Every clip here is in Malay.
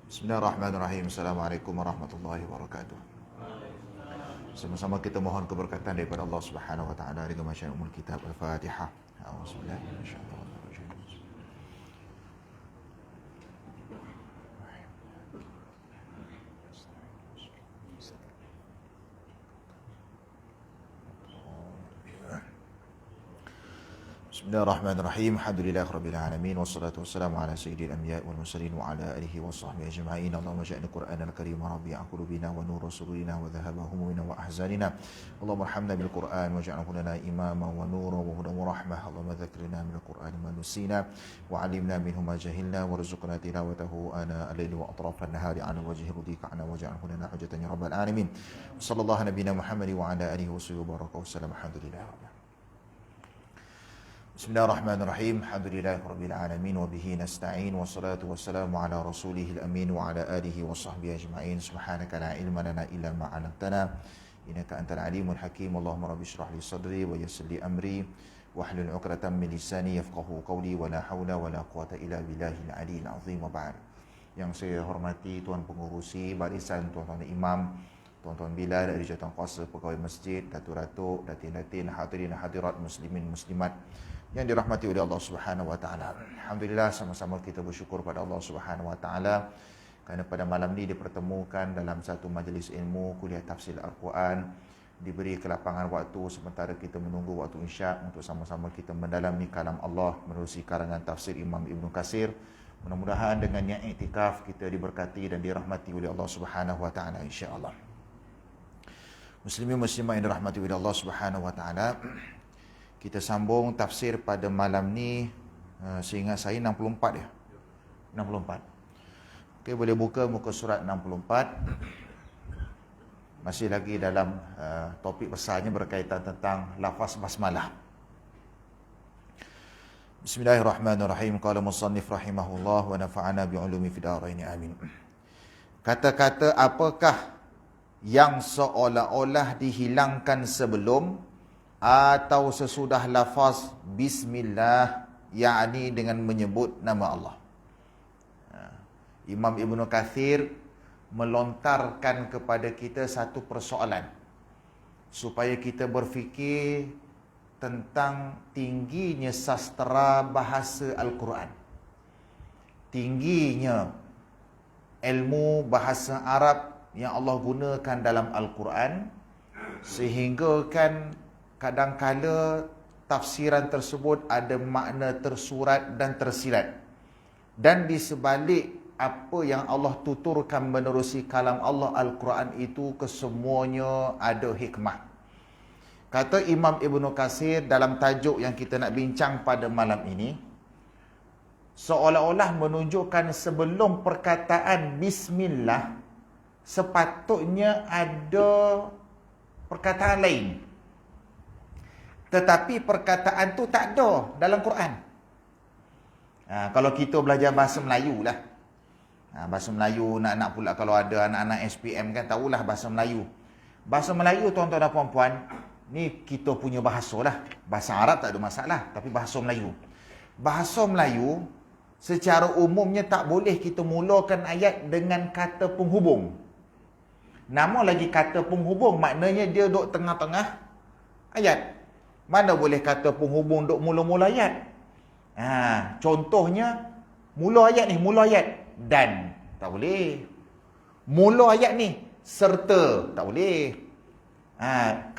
Bismillahirrahmanirrahim. Assalamualaikum warahmatullahi wabarakatuh. Sama-sama kita mohon keberkatan daripada Allah Subhanahu wa taala dengan bacaan Ummul Kitab Al-Fatihah. A'udzubillahi minasyaitonir rajim. Bismillahirrahmanirrahim. Alhamdulillahirabbil alamin wassalatu wassalamu ala sayyidil anbiya'i wal mursalin wa ala alihi wa sahbihi ajma'in. Allahumma ja'alna Qur'anal karima rabi'a qulubina wa nura sudurina wa dhahaba humumina wa ahzanina. Allahumma arhamna bil Qur'an waj'alhu lana imama wa nura wa hudan wa rahmah. Allahumma dhakkirna bil Qur'an ma nusina wa 'allimna minhu ma jahilna warzuqna tilawatahu ana al-laili wa atrafan nahari 'ala wajhi ridika 'ana waj'alhu lana hujjatan ya rabbal alamin. Sallallahu nabiyana Muhammad wa ala alihi wa sahbihi wa baraka wa sallam. Alhamdulillah. Bismillahirrahmanirrahim. Alhamdulillahirabbil alamin wa bihi nasta'in wassalatu wassalamu ala rasulihil amin wa ala alihi wa sahbihi ajma'in. Subhanaka la ilma lana illa ma 'allamtana innaka antal alimul hakim. Allahumma rabbi shrah li sadri wa yassir li amri wahlul 'uqdatam min lisani yafqahu qawli wa la haula wa la quwwata illa billahil aliyyil azim. Wa ba'd. Yang saya hormati tuan pengurusi barisan, tuan-tuan imam, tuan-tuan bilal dari jawatan kuasa pegawai masjid, datuk-datuk, datin-datin, hadirin hadirat, muslimin muslimat yang dirahmati oleh Allah Subhanahu wa taala. Alhamdulillah, sama-sama kita bersyukur pada Allah Subhanahu wa taala kerana pada malam ni dipertemukan dalam satu majlis ilmu kuliah tafsir Al-Quran, diberi kelapangan waktu sementara kita menunggu waktu isyak untuk sama-sama kita mendalami kalam Allah menerusi karangan tafsir Imam Ibn Katsir. Mudah-mudahan dengan niat iktikaf kita diberkati dan dirahmati oleh Allah Subhanahu wa taala insya-Allah. Muslimin muslimat yang dirahmati oleh Allah Subhanahu wa taala, kita sambung tafsir pada malam ni. Seingat saya 64 ya. 64. Okey, boleh buka muka surat 64. Masih lagi dalam topik besarnya berkaitan tentang lafaz basmalah. Bismillahirrahmanirrahim. Qala musannif rahimahullah wa nafa'ana bi'ulumi fid dharain amin. Kata-kata apakah yang seolah-olah dihilangkan sebelum atau sesudah lafaz bismillah, yakni dengan menyebut nama Allah. Imam Ibn Katsir melontarkan kepada kita satu persoalan supaya kita berfikir tentang tingginya sastera bahasa Al-Quran, tingginya ilmu bahasa Arab yang Allah gunakan dalam Al-Quran, sehingga kan kadang-kala tafsiran tersebut ada makna tersurat dan tersirat. Dan di sebalik apa yang Allah tuturkan menerusi kalam Allah Al-Quran itu, kesemuanya ada hikmah. Kata Imam Ibn Katsir dalam tajuk yang kita nak bincang pada malam ini, seolah-olah menunjukkan sebelum perkataan bismillah sepatutnya ada perkataan lain. Tetapi perkataan tu tak ada dalam Quran. Kalau kita belajar bahasa Melayu lah. Bahasa Melayu nak pula, kalau ada anak-anak SPM kan tahulah bahasa Melayu. Bahasa Melayu tuan-tuan dan puan-puan, ni kita punya bahasa lah. Bahasa Arab tak ada masalah, tapi bahasa Melayu. Bahasa Melayu secara umumnya tak boleh kita mulakan ayat dengan kata penghubung. Nama lagi kata penghubung, maknanya dia duduk tengah-tengah ayat. Mana boleh kata penghubung duk mula-mula ayat? Contohnya, mula ayat ni, mula ayat dan, tak boleh. Mula ayat ni, serta, tak boleh.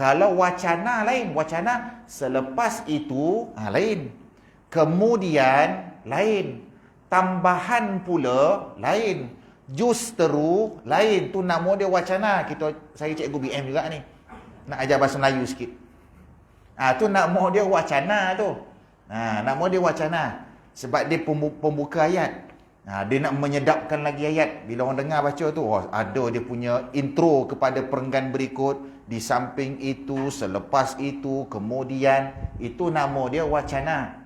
Kalau wacana lain, wacana selepas itu, lain. Kemudian, lain. Tambahan pula, lain. Justeru, lain. Tu nama dia wacana. Saya cikgu BM juga ni. Nak ajar bahasa Melayu sikit. Tu nama dia wacana tu. Nama dia wacana. Sebab dia pembuka ayat. Dia nak menyedapkan lagi ayat. Bila orang dengar baca tu, ada dia punya intro kepada perenggan berikut. Di samping itu, selepas itu, kemudian. Itu nama dia wacana.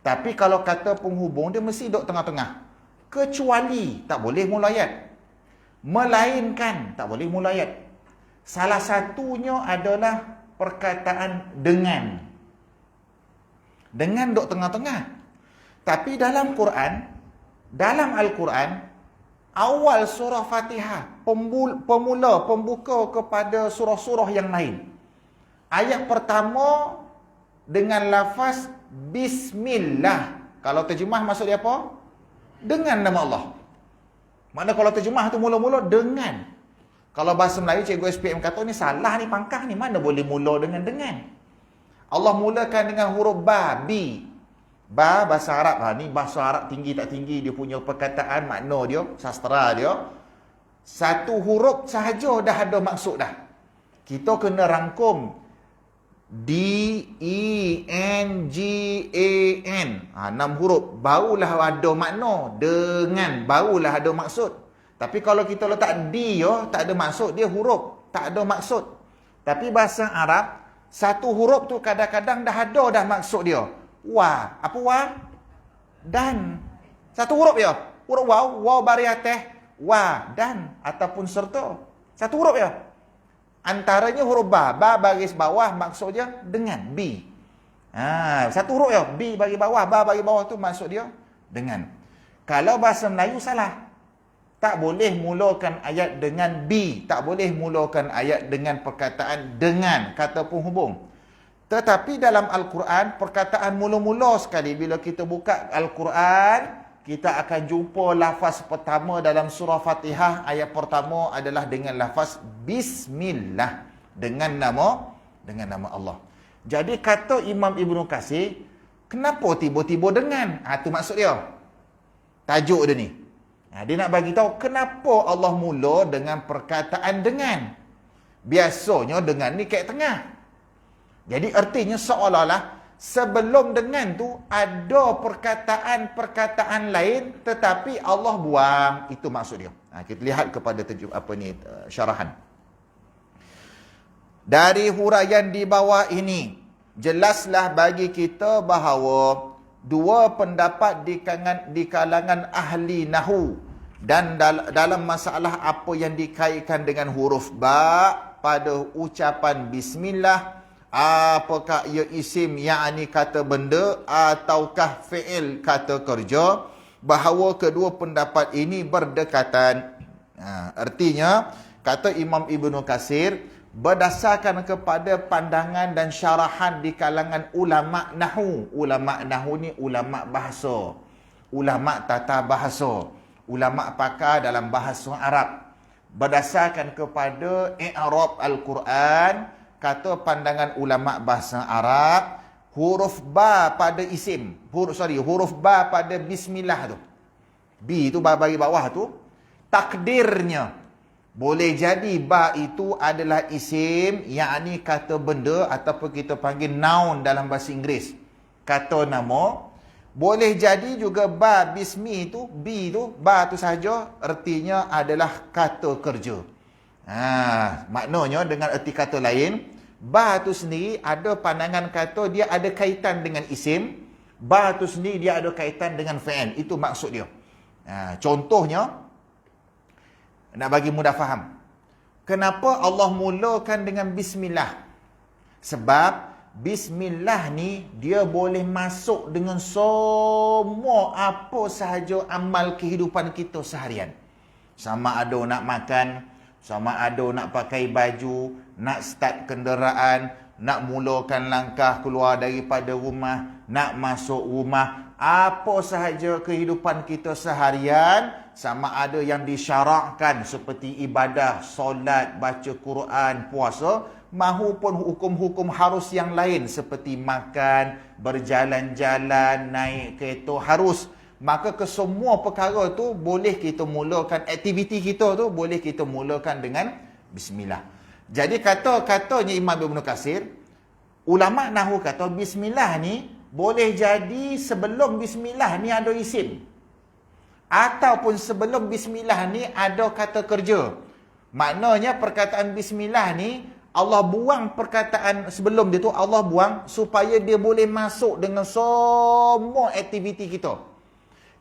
Tapi kalau kata penghubung, dia mesti duduk tengah-tengah. Kecuali, tak boleh mula ayat. Melainkan, tak boleh mula ayat. Salah satunya adalah perkataan dengan. Dengan duk tengah-tengah. Tapi dalam Al-Quran, awal surah Fatihah, pembuka kepada surah-surah yang lain. Ayat pertama dengan lafaz Bismillah. Kalau terjemah maksud dia apa? Dengan nama Allah. Maknanya kalau terjemah tu mula-mula dengan. Kalau bahasa Melayu, Cikgu SPM kata ni salah ni, pangkah ni. Mana boleh mula dengan. Allah mulakan dengan huruf ba, bi. Ba, bahasa Arab. Ni bahasa Arab tinggi tak tinggi, dia punya perkataan, makna dia, sastra dia. Satu huruf sahaja dah ada maksud dah. Kita kena rangkum. D-E-N-G-A-N. 6 huruf. Barulah ada makna. Dengan. Barulah ada maksud. Tapi kalau kita letak D, tak ada maksud. Dia huruf. Tak ada maksud. Tapi bahasa Arab, satu huruf tu kadang-kadang dah ada maksud dia. Wa. Apa wa? Dan. Satu huruf ya. Huruf waw. Waw baris atas. Wa. Dan. Ataupun serta. Satu huruf ya. Antaranya huruf ba. Ba baris bawah maksudnya dengan. Bi. Satu huruf ya. Bi bagi bawah. Ba bagi bawah tu maksud dia dengan. Kalau bahasa Melayu salah. Tak boleh mulakan ayat dengan bi. Tak boleh mulakan ayat dengan perkataan dengan. Kata penghubung. Tetapi dalam Al-Quran, perkataan mula-mula sekali. Bila kita buka Al-Quran, kita akan jumpa lafaz pertama dalam surah Fatihah. Ayat pertama adalah dengan lafaz Bismillah. Dengan nama Allah. Jadi kata Imam Ibn Katsir, kenapa tiba-tiba dengan? Itu maksud dia. Tajuk dia ni. Dia nak bagi tahu kenapa Allah mula dengan perkataan dengan. Biasanya dengan ni kat tengah. Jadi artinya seolah-olah sebelum dengan tu ada perkataan-perkataan lain tetapi Allah buang. Itu maksud dia. Kita lihat kepada syarahan. Dari huraian di bawah ini, jelaslah bagi kita bahawa dua pendapat di kalangan ahli nahu dan dalam masalah apa yang dikaitkan dengan huruf ba pada ucapan bismillah. Apakah ia isim yakni kata benda ataukah fi'il kata kerja, bahawa kedua pendapat ini berdekatan. Artinya kata Imam Ibn Katsir, berdasarkan kepada pandangan dan syarahan di kalangan ulama nahu. Ulama nahu ni ulama bahasa, ulama tata bahasa, ulama pakar dalam bahasa Arab. Berdasarkan kepada i'rab Al-Quran, kata pandangan ulama bahasa Arab, huruf ba pada isim, huruf ba pada bismillah tu, bi tu bagi bawah tu, takdirnya boleh jadi ba itu adalah isim, yakni kata benda ataupun kita panggil noun dalam bahasa Inggeris, kata nama. Boleh jadi juga ba bismi tu, bi tu, ba tu sahaja artinya adalah kata kerja. Maknanya dengan erti kata lain, ba tu sendiri ada pandangan kata dia ada kaitan dengan isim, ba tu sendiri dia ada kaitan dengan fi'il. Itu maksud dia. Contohnya, nak bagi mudah faham, kenapa Allah mulakan dengan bismillah? Sebab bismillah ni dia boleh masuk dengan semua apa sahaja amal kehidupan kita seharian. Sama ada nak makan, sama ada nak pakai baju, nak start kenderaan, nak mulakan langkah keluar daripada rumah, nak masuk rumah, apa sahaja kehidupan kita seharian, sama ada yang disyarakkan seperti ibadah, solat, baca Quran, puasa, mahupun hukum-hukum harus yang lain seperti makan, berjalan-jalan, naik kereta harus. Maka kesemua perkara tu boleh kita mulakan, aktiviti kita tu boleh kita mulakan dengan bismillah. Jadi katanya Imam Ibn Katsir, ulama nahwu kata bismillah ni boleh jadi sebelum bismillah ni ada isim, ataupun sebelum bismillah ni ada kata kerja. Maknanya perkataan bismillah ni Allah buang perkataan sebelum dia tu, Allah buang supaya dia boleh masuk dengan semua aktiviti kita.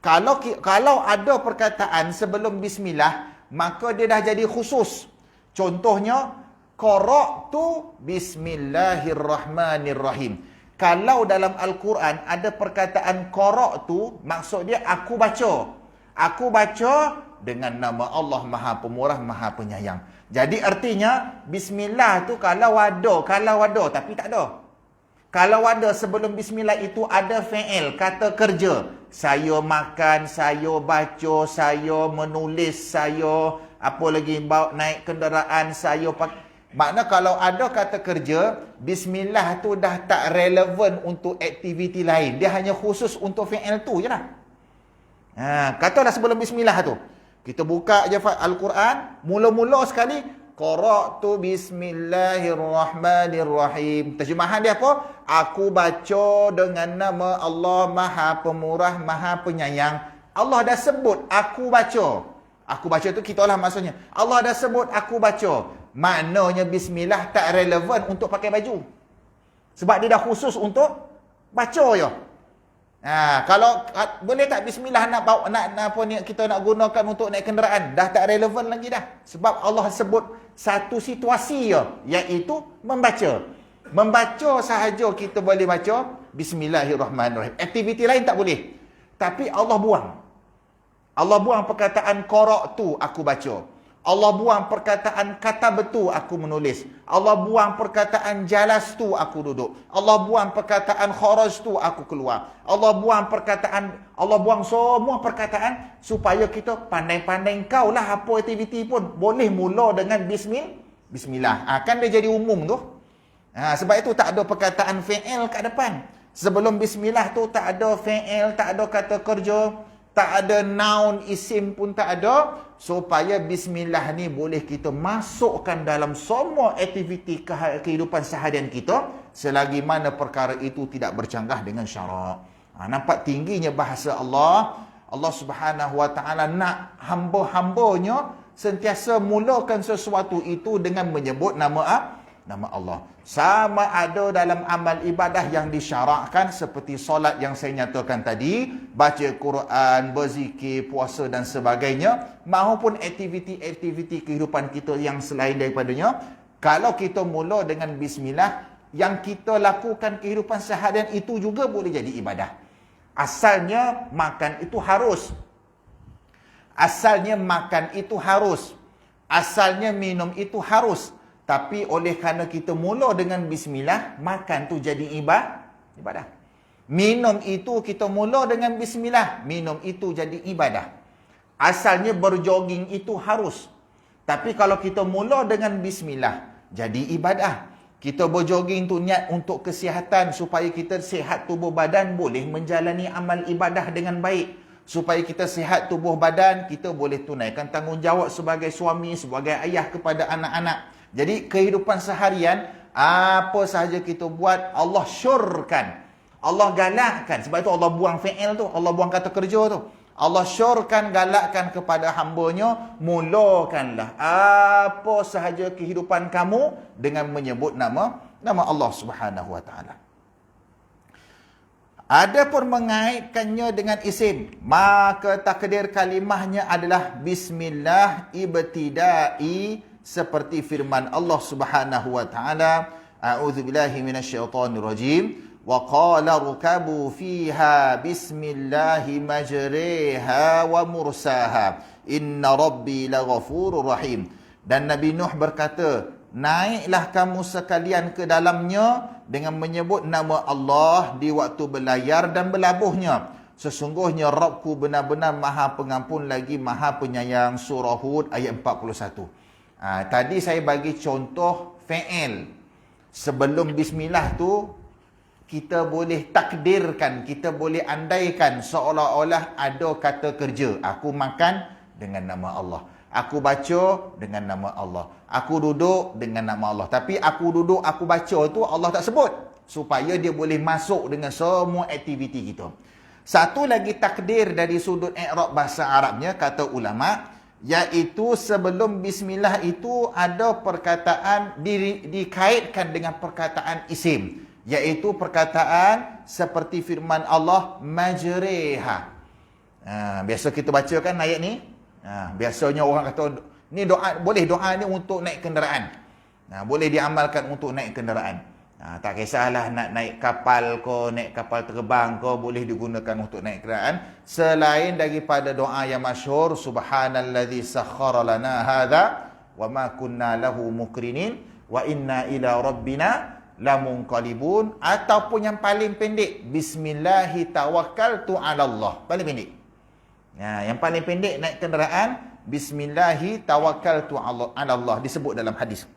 Kalau ada perkataan sebelum bismillah, maka dia dah jadi khusus. Contohnya, qara'tu bismillahirrahmanirrahim. Kalau dalam Al-Quran ada perkataan qara'tu, maksud dia aku baca. Aku baca dengan nama Allah Maha Pemurah, Maha Penyayang. Jadi artinya bismillah tu kalau ada, tapi tak ada. Kalau ada sebelum bismillah itu ada fi'il, kata kerja. Saya makan, saya baca, saya menulis, saya apa lagi bawa naik kenderaan, saya pakai. Makna kalau ada kata kerja, bismillah tu dah tak relevan untuk aktiviti lain. Dia hanya khusus untuk fi'il tu je lah. Katalah sebelum bismillah tu. Kita buka je Al-Quran, mula-mula sekali, qara'tu bismillahirrahmanirrahim. Terjemahan dia apa? Aku baca dengan nama Allah Maha Pemurah, Maha Penyayang. Allah dah sebut, aku baca. Aku baca tu kita lah maksudnya. Allah dah sebut, aku baca. Maknanya bismillah tak relevan untuk pakai baju. Sebab dia dah khusus untuk baca je. Kalau boleh tak bismillah nak bawa apa ni kita nak gunakan untuk naik kenderaan, dah tak relevan lagi dah. Sebab Allah sebut satu situasi je, iaitu membaca. Membaca sahaja kita boleh baca bismillahirrahmanirrahim. Aktiviti lain tak boleh. Tapi Allah buang. Allah buang perkataan qara'tu, aku baca. Allah buang perkataan katabtu, aku menulis. Allah buang perkataan jalastu, aku duduk. Allah buang perkataan kharajtu, aku keluar. Allah buang semua perkataan supaya kita pandai-pandai kau lah apa aktiviti pun boleh mula dengan bismillah. Kan dia jadi umum tu. Sebab itu tak ada perkataan fi'il kat depan. Sebelum bismillah tu tak ada fi'il, tak ada kata kerja, tak ada noun, isim pun tak ada, supaya bismillah ni boleh kita masukkan dalam semua aktiviti kehidupan seharian kita selagi mana perkara itu tidak bercanggah dengan syarak. Nampak tingginya bahasa Allah. Allah Subhanahu Wa Taala nak hamba-hambanya sentiasa mulakan sesuatu itu dengan menyebut nama Allah. Sama ada dalam amal ibadah yang disyarakkan seperti solat yang saya nyatakan tadi, baca Quran, berzikir, puasa dan sebagainya, maupun aktiviti-aktiviti kehidupan kita yang selain daripadanya. Kalau kita mula dengan bismillah, yang kita lakukan kehidupan seharian itu juga boleh jadi ibadah. Asalnya makan itu harus. Asalnya makan itu harus. Asalnya minum itu harus. Tapi oleh kerana kita mula dengan bismillah, makan tu jadi ibadah. Minum itu kita mula dengan bismillah, minum itu jadi ibadah. Asalnya berjoging itu harus. Tapi kalau kita mula dengan bismillah, jadi ibadah. Kita berjoging tu niat untuk kesihatan, supaya kita sihat tubuh badan, boleh menjalani amal ibadah dengan baik. Supaya kita sihat tubuh badan, kita boleh tunaikan tanggungjawab sebagai suami, sebagai ayah kepada anak-anak. Jadi kehidupan seharian, apa sahaja kita buat, Allah syurkan. Allah galakkan. Sebab itu Allah buang fi'il tu, Allah buang kata kerja tu. Allah syurkan, galakkan kepada hambanya, mulakanlah apa sahaja kehidupan kamu dengan menyebut nama Allah Subhanahu Wa Taala. Adapun mengaitkannya dengan isim, maka takdir kalimahnya adalah bismillah ibtidai, seperti firman Allah Subhanahu Wa Taala, a'udzubillahi minasyaitonir rajim, wa qala rukabu fiha bismillahi majriha wa mursaha inna rabbi laghafurur rahim. Dan Nabi Nuh berkata, naiklah kamu sekalian ke dalamnya dengan menyebut nama Allah di waktu berlayar dan berlabuhnya. Sesungguhnya Rabbku benar-benar Maha Pengampun lagi Maha Penyayang. Surah Hud ayat 41. Tadi saya bagi contoh fi'il. Sebelum bismillah tu, kita boleh takdirkan, kita boleh andaikan seolah-olah ada kata kerja. Aku makan dengan nama Allah. Aku baca dengan nama Allah. Aku duduk dengan nama Allah. Tapi aku duduk, aku baca tu Allah tak sebut. Supaya dia boleh masuk dengan semua aktiviti kita. Satu lagi takdir dari sudut i'rab bahasa Arabnya, kata ulama', iaitu sebelum bismillah itu ada perkataan dikaitkan dengan perkataan isim, iaitu perkataan seperti firman Allah majriha. Biasa kita baca kan ayat ni. Biasanya orang kata ni doa, boleh doa ni untuk naik kenderaan. Boleh diamalkan untuk naik kenderaan. Tak kisahlah nak naik kapal ko, naik kapal terbang ko, boleh digunakan untuk naik kenderaan. Selain daripada doa yang masyhur, Subhanallazi sakhkhara lana hadza wa ma kunna lahu muqrinin wa inna ila rabbina lamunqalibun. Ataupun yang paling pendek, Bismillahi tawakkaltu 'alallah. Paling pendek. Yang paling pendek naik kenderaan, Bismillahi tawakkaltu 'alallah, disebut dalam hadis.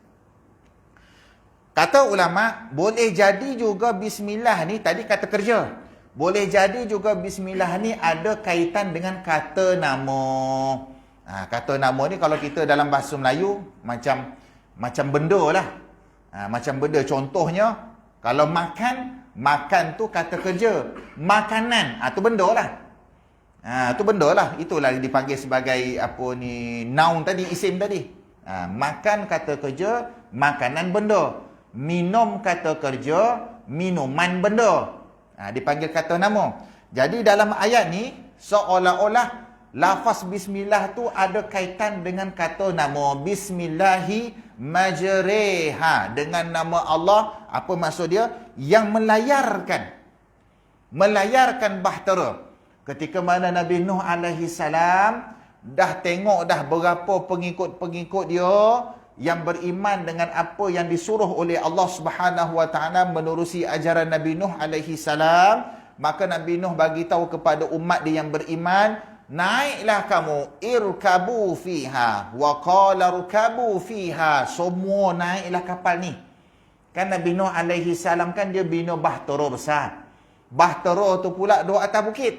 Kata ulama, boleh jadi juga bismillah ni, tadi kata kerja. Boleh jadi juga bismillah ni ada kaitan dengan kata nama. Kata nama ni kalau kita dalam bahasa Melayu, macam benda lah. Macam benda, contohnya, kalau makan tu kata kerja. Makanan, tu benda lah. Tu benda lah. Itulah dipanggil sebagai noun tadi, isim tadi. Makan kata kerja, makanan benda. Minum kata kerja, minuman benda. Dipanggil kata nama. Jadi dalam ayat ni, seolah-olah lafaz bismillah tu ada kaitan dengan kata nama. Bismillahi majreha. Dengan nama Allah, apa maksud dia? Yang melayarkan bahtera. Ketika mana Nabi Nuh alaihi salam dah tengok dah berapa pengikut-pengikut dia yang beriman dengan apa yang disuruh oleh Allah Subhanahu wa taala menerusi ajaran Nabi Nuh alaihi salam, maka Nabi Nuh bagi tahu kepada umat dia yang beriman, naiklah kamu, irkabu fiha wa qala rukabu fiha, semua naiklah kapal ni. Kan Nabi Nuh alaihi salam kan dia bina bahtera besar. Bahtera tu pula duduk atas bukit.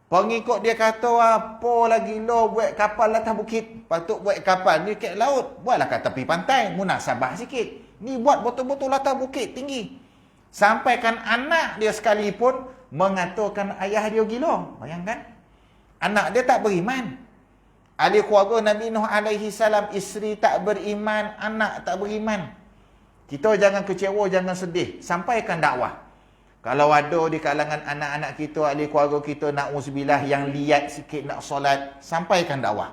Pengikut dia kata, apa lagi lo buat kapal atas bukit? Patut buat kapal ni kat laut. Buatlah kat tepi pantai, munasabah sikit. Ni buat betul-betul atas bukit tinggi. Sampaikan anak dia sekalipun mengatakan ayah dia gila. Bayangkan. Anak dia tak beriman. Ahli keluarga Nabi Nuh alaihi salam, isteri tak beriman, anak tak beriman. Kita jangan kecewa, jangan sedih. Sampaikan dakwah. Kalau ada di kalangan anak-anak kita, ahli keluarga kita, na'udzubillah, yang liat sikit nak solat, sampaikan dakwah.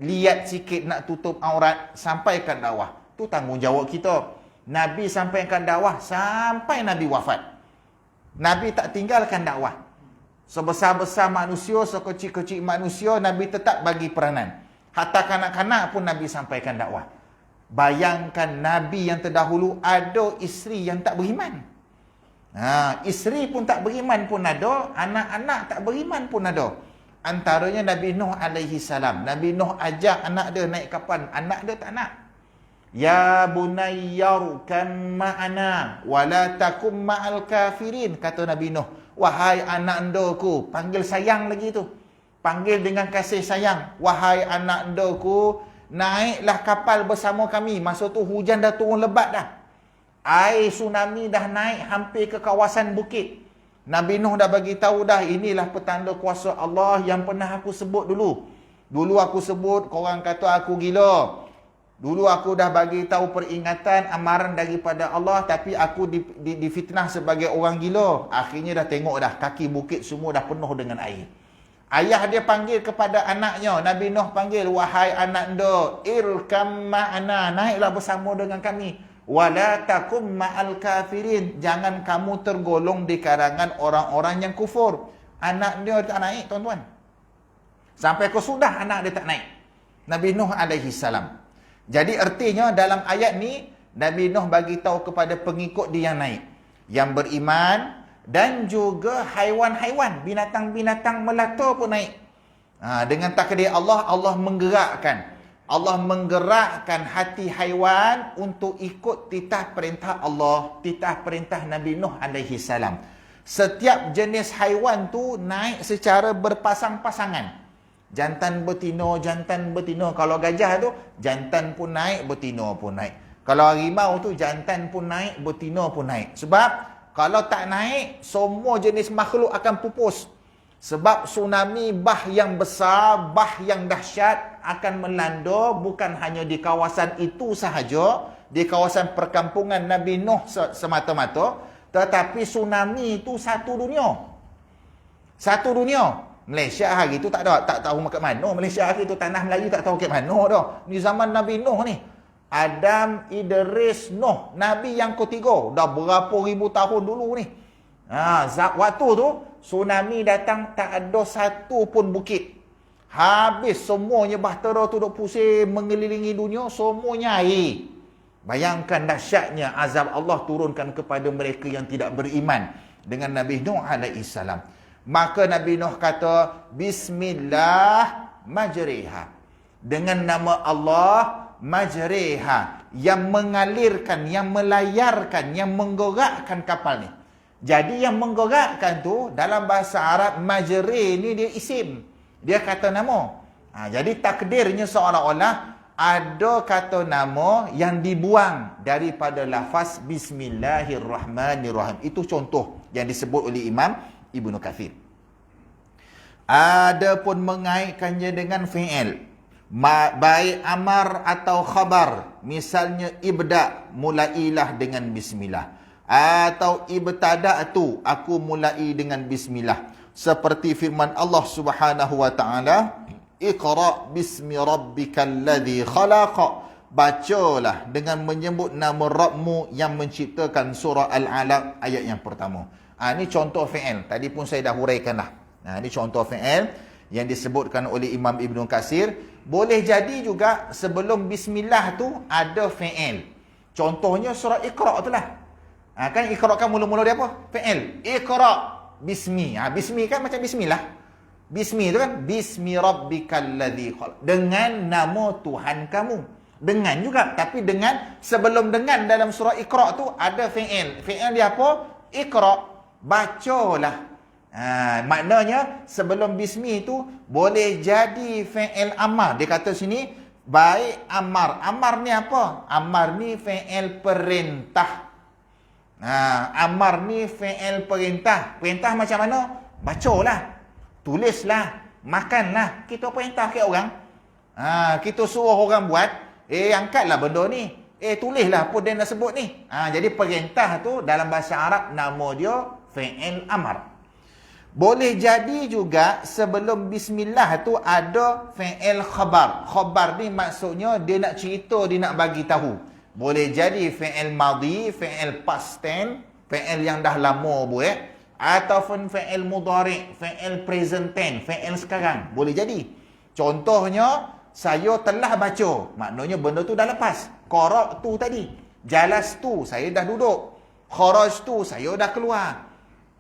Liat sikit nak tutup aurat, sampaikan dakwah. Tu tanggungjawab kita. Nabi sampaikan dakwah sampai Nabi wafat. Nabi tak tinggalkan dakwah. Sebesar-besar manusia, sekecil-kecil manusia, Nabi tetap bagi peranan. Hatta kanak-kanak pun Nabi sampaikan dakwah. Bayangkan Nabi yang terdahulu ada isteri yang tak beriman. Isteri pun tak beriman pun ada, anak-anak tak beriman pun ada. Antaranya Nabi Nuh alaihi salam. Nabi Nuh ajak anak dia naik kapal, anak dia tak nak. Ya bunayyarkam ma'ana wa la takum ma'al kafirin, kata Nabi Nuh. Wahai anak endaku, panggil sayang lagi tu. Panggil dengan kasih sayang. Wahai anak endaku, naiklah kapal bersama kami. Masa tu hujan dah turun lebat dah. Air tsunami dah naik hampir ke kawasan bukit. Nabi Nuh dah bagi tahu dah, inilah petanda kuasa Allah yang pernah aku sebut dulu. Dulu aku sebut, korang kata aku gila. Dulu aku dah bagi tahu peringatan, amaran daripada Allah, tapi aku difitnah sebagai orang gila. Akhirnya dah tengok dah, kaki bukit semua dah penuh dengan air. Ayah dia panggil kepada anaknya, Nabi Nuh panggil, wahai anak anda, irkam ma'ana, naiklah bersama dengan kami. Wala takum ma'al kafirin, jangan kamu tergolong di kalangan orang-orang yang kufur. Anak dia tak naik, tuan-tuan. Sampai ke sudah anak dia tak naik. Nabi Nuh alaihi salam. Jadi artinya dalam ayat ni, Nabi Nuh bagi tahu kepada pengikut dia yang naik, yang beriman, dan juga haiwan-haiwan, binatang-binatang melata pun naik. Dengan takdir Allah, Allah menggerakkan hati haiwan untuk ikut titah perintah Allah, titah perintah Nabi Nuh alaihi salam. Setiap jenis haiwan tu naik secara berpasang-pasangan. Jantan betina. Kalau gajah tu, jantan pun naik, betina pun naik. Kalau harimau tu, jantan pun naik, betina pun naik. Sebab kalau tak naik, semua jenis makhluk akan pupus. Sebab tsunami, bah yang besar, bah yang dahsyat akan melanda bukan hanya di kawasan itu sahaja, di kawasan perkampungan Nabi Nuh semata-mata, tetapi tsunami itu satu dunia. Satu dunia. Malaysia hari itu tak tahu kat mana. Malaysia hari itu tanah Melayu tak tahu kat mana dah. Ni zaman Nabi Nuh ni. Adam, Idris, Nuh, Nabi yang ketiga. Dah berapa ribu tahun dulu ni. Waktu tu, tsunami datang, tak ada satu pun bukit. Habis semuanya bahtera tu duk pusing mengelilingi dunia, semuanya air. Bayangkan dahsyatnya azab Allah turunkan kepada mereka yang tidak beriman dengan Nabi Nuh alaihi salam. Maka Nabi Nuh kata, Bismillah majriha. Dengan nama Allah majriha, yang mengalirkan, yang melayarkan, yang menggerakkan kapal ni. Jadi yang menggerakkan tu dalam bahasa Arab, majri ni dia isim. Dia kata nama. Jadi takdirnya seolah-olah ada kata nama yang dibuang daripada lafaz Bismillahirrahmanirrahim. Itu contoh yang disebut oleh Imam Ibnu Katsir. Ada pun mengaitkannya dengan fi'il, baik amar atau khabar. Misalnya ibda, mulailah dengan bismillah. Atau ibtada'tu, aku mulai dengan bismillah. Seperti firman Allah Subhanahu wa taala, Iqra bismi rabbikal ladzi khalaqa. Bacalah dengan menyebut nama Rabbmu yang menciptakan. Surah Al-Alaq ayat yang pertama. Ini contoh fi'il. Tadi pun saya dah huraikan dah. Ini contoh fi'il yang disebutkan oleh Imam Ibnu Katsir. Boleh jadi juga sebelum bismillah tu ada fi'il. Contohnya surah Iqra tu lah. Kan Iqra kan mula-mula dia apa? Fi'il. Iqra bismi. Bismi kan macam bismillah. Bismi tu kan, Bismi rabbikal ladzi khalaq. Dengan nama Tuhan kamu. Dengan juga, tapi dengan, sebelum dengan dalam surah Iqra tu ada fi'il. Fi'il dia apa? Iqra, bacalah. Maknanya sebelum bismi tu boleh jadi fi'il amar. Dia kata sini, baik amar. Amar ni apa? Amar ni fi'il perintah. Amar ni fi'il perintah. Perintah macam mana? Bacalah. Tulislah, makanlah. Kita perintah ke orang. Kita suruh orang buat, angkatlah benda ni. Tulislah apa dia nak sebut ni. Jadi perintah tu dalam bahasa Arab nama dia fi'il amar. Boleh jadi juga sebelum bismillah tu ada fi'il khabar. Khabar ni maksudnya dia nak cerita, dia nak bagi tahu. Boleh jadi fi'il madhi, fi'il past tense, fi'il yang dah lama buat. Ataupun fi'il mudhari', fi'il present tense, fi'il sekarang. Boleh jadi. Contohnya, saya telah baca. Maknanya benda tu dah lepas. Qara'tu tu tadi. Jalas tu, saya dah duduk. Kharaj tu, saya dah keluar.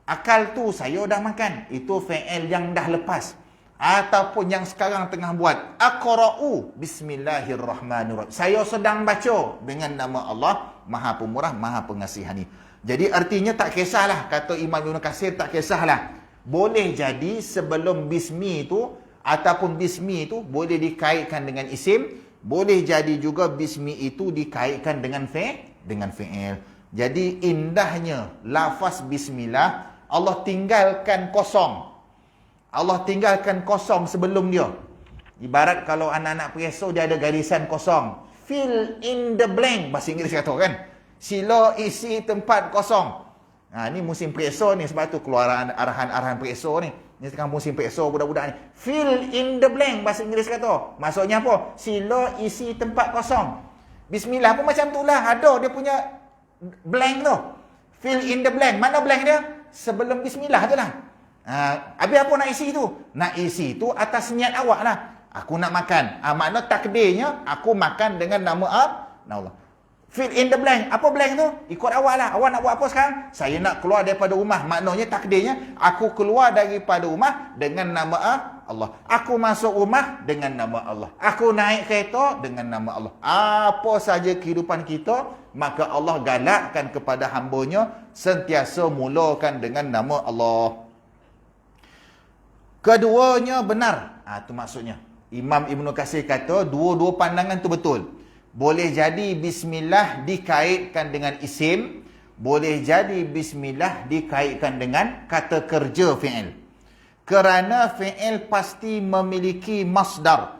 Akal tu, saya dah makan. Itu fi'il yang dah lepas. Ataupun yang sekarang tengah buat. Aqra'u bismillahirrahmanirrahim. Saya sedang baca dengan nama Allah, Maha Pemurah, Maha Pengasihani. Jadi artinya tak kisahlah, kata Imam Ibnu Katsir, tak kisahlah. Boleh jadi sebelum bismi itu ataupun bismi itu boleh dikaitkan dengan isim, boleh jadi juga bismi itu dikaitkan dengan fi'il. Jadi indahnya lafaz bismillah, Allah tinggalkan kosong. Allah tinggalkan kosong sebelum dia. Ibarat kalau anak-anak preso dia ada garisan kosong. Fill in the blank, bahasa Inggeris kata kan. Sila isi tempat kosong. Ni musim preso ni, sebab tu keluar arahan-arahan preso ni. Ni sekarang musim preso budak-budak ni. Fill in the blank, bahasa Inggeris kata. Maksudnya apa? Sila isi tempat kosong. Bismillah pun macam tu lah. Ada dia punya blank tu. Fill in the blank. Mana blank dia? Sebelum bismillah tu lah. Habis apa nak isi tu? Nak isi tu atas niat awak lah. Aku nak makan. Makna takdirnya, aku makan dengan nama Allah. Fill in the blank. Apa blank tu? Ikut awak lah. Awak nak buat apa sekarang? Saya nak keluar daripada rumah. Maknanya takdirnya, aku keluar daripada rumah dengan nama Allah. Aku masuk rumah dengan nama Allah. Aku naik kereta dengan nama Allah. Apa saja kehidupan kita, maka Allah galakkan kepada hambanya sentiasa mulakan dengan nama Allah. Keduanya benar. Itu maksudnya. Imam Ibnu Katsir kata, dua-dua pandangan tu betul. Boleh jadi bismillah dikaitkan dengan isim, boleh jadi bismillah dikaitkan dengan kata kerja fi'il. Kerana fi'il pasti memiliki masdar.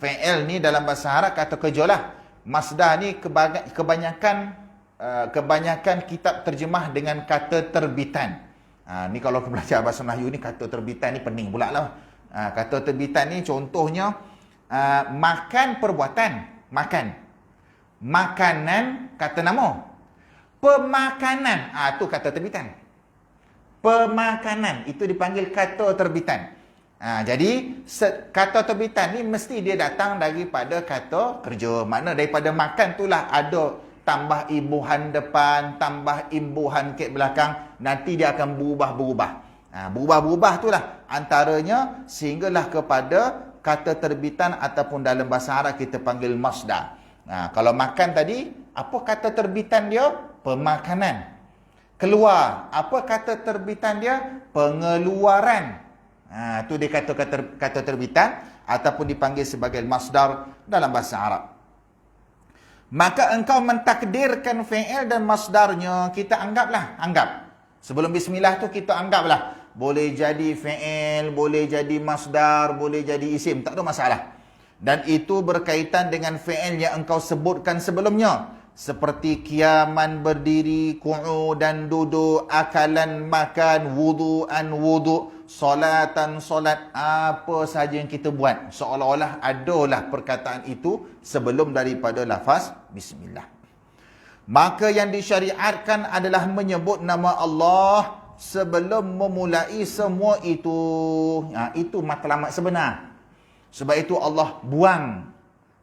Fi'il ni dalam bahasa Arab kata kerja lah. Masdar ni kebanyakan kitab terjemah dengan kata terbitan. Ni kalau belajar bahasa Melayu ni, kata terbitan ni pening pula lah. Kata terbitan ni contohnya makan perbuatan. Makan. Makanan, kata nama. Pemakanan, tu kata terbitan. Pemakanan, itu dipanggil kata terbitan. Jadi, kata terbitan ni mesti dia datang daripada kata kerja. Makna daripada makan itulah ada tambah imbuhan depan, tambah imbuhan ke belakang. Nanti dia akan berubah-berubah. Berubah-berubah itulah antaranya sehinggalah kepada kata terbitan ataupun dalam bahasa Arab kita panggil masdar. Kalau makan tadi, apa kata terbitan dia? Pemakanan. Keluar, apa kata terbitan dia? Pengeluaran. Itu dia kata terbitan ataupun dipanggil sebagai masdar dalam bahasa Arab. Maka engkau mentakdirkan fi'il dan masdarnya, kita anggap. Sebelum bismillah tu kita anggaplah. Boleh jadi fi'il, boleh jadi masdar, boleh jadi isim, tak ada masalah. Dan itu berkaitan dengan fi'il yang engkau sebutkan sebelumnya. Seperti kiaman berdiri, qu'udan duduk, akalan makan, wudu'an wudu', solatan solat, apa saja yang kita buat. Seolah-olah adalah perkataan itu sebelum daripada lafaz bismillah. Maka yang disyariatkan adalah menyebut nama Allah sebelum memulai semua itu. Itu matlamat sebenar. Sebab itu Allah buang.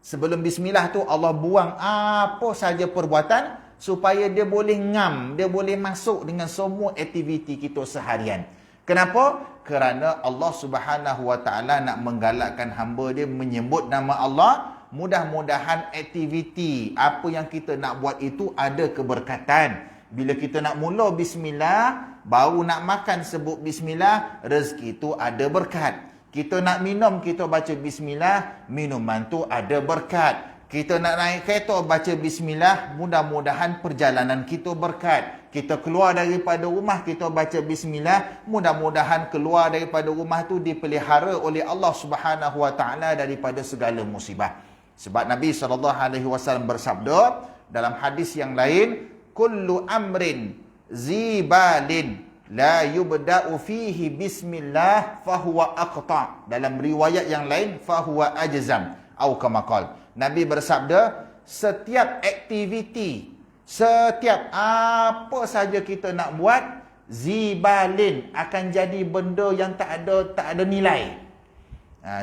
Sebelum bismillah tu Allah buang apa saja perbuatan supaya dia boleh ngam, dia boleh masuk dengan semua aktiviti kita seharian. Kenapa? Kerana Allah Subhanahu Wa Taala nak menggalakkan hamba dia menyebut nama Allah. Mudah-mudahan aktiviti apa yang kita nak buat itu ada keberkatan. Bila kita nak mula bismillah, baru nak makan sebut bismillah, rezeki itu ada berkat. Kita nak minum, kita baca bismillah, minuman tu ada berkat. Kita nak naik kereta, baca bismillah, mudah-mudahan perjalanan kita berkat. Kita keluar daripada rumah, kita baca bismillah, mudah-mudahan keluar daripada rumah tu dipelihara oleh Allah Subhanahu Wa Taala daripada segala musibah. Sebab Nabi SAW bersabda dalam hadis yang lain, kullu amrin zibalin la yubda'u fihi bismillah fahuwa aqta'. Dalam riwayat yang lain fahuwa ajzam atau kama qala. Nabi bersabda, setiap aktiviti, setiap apa saja kita nak buat, zibalin akan jadi benda yang tak ada nilai.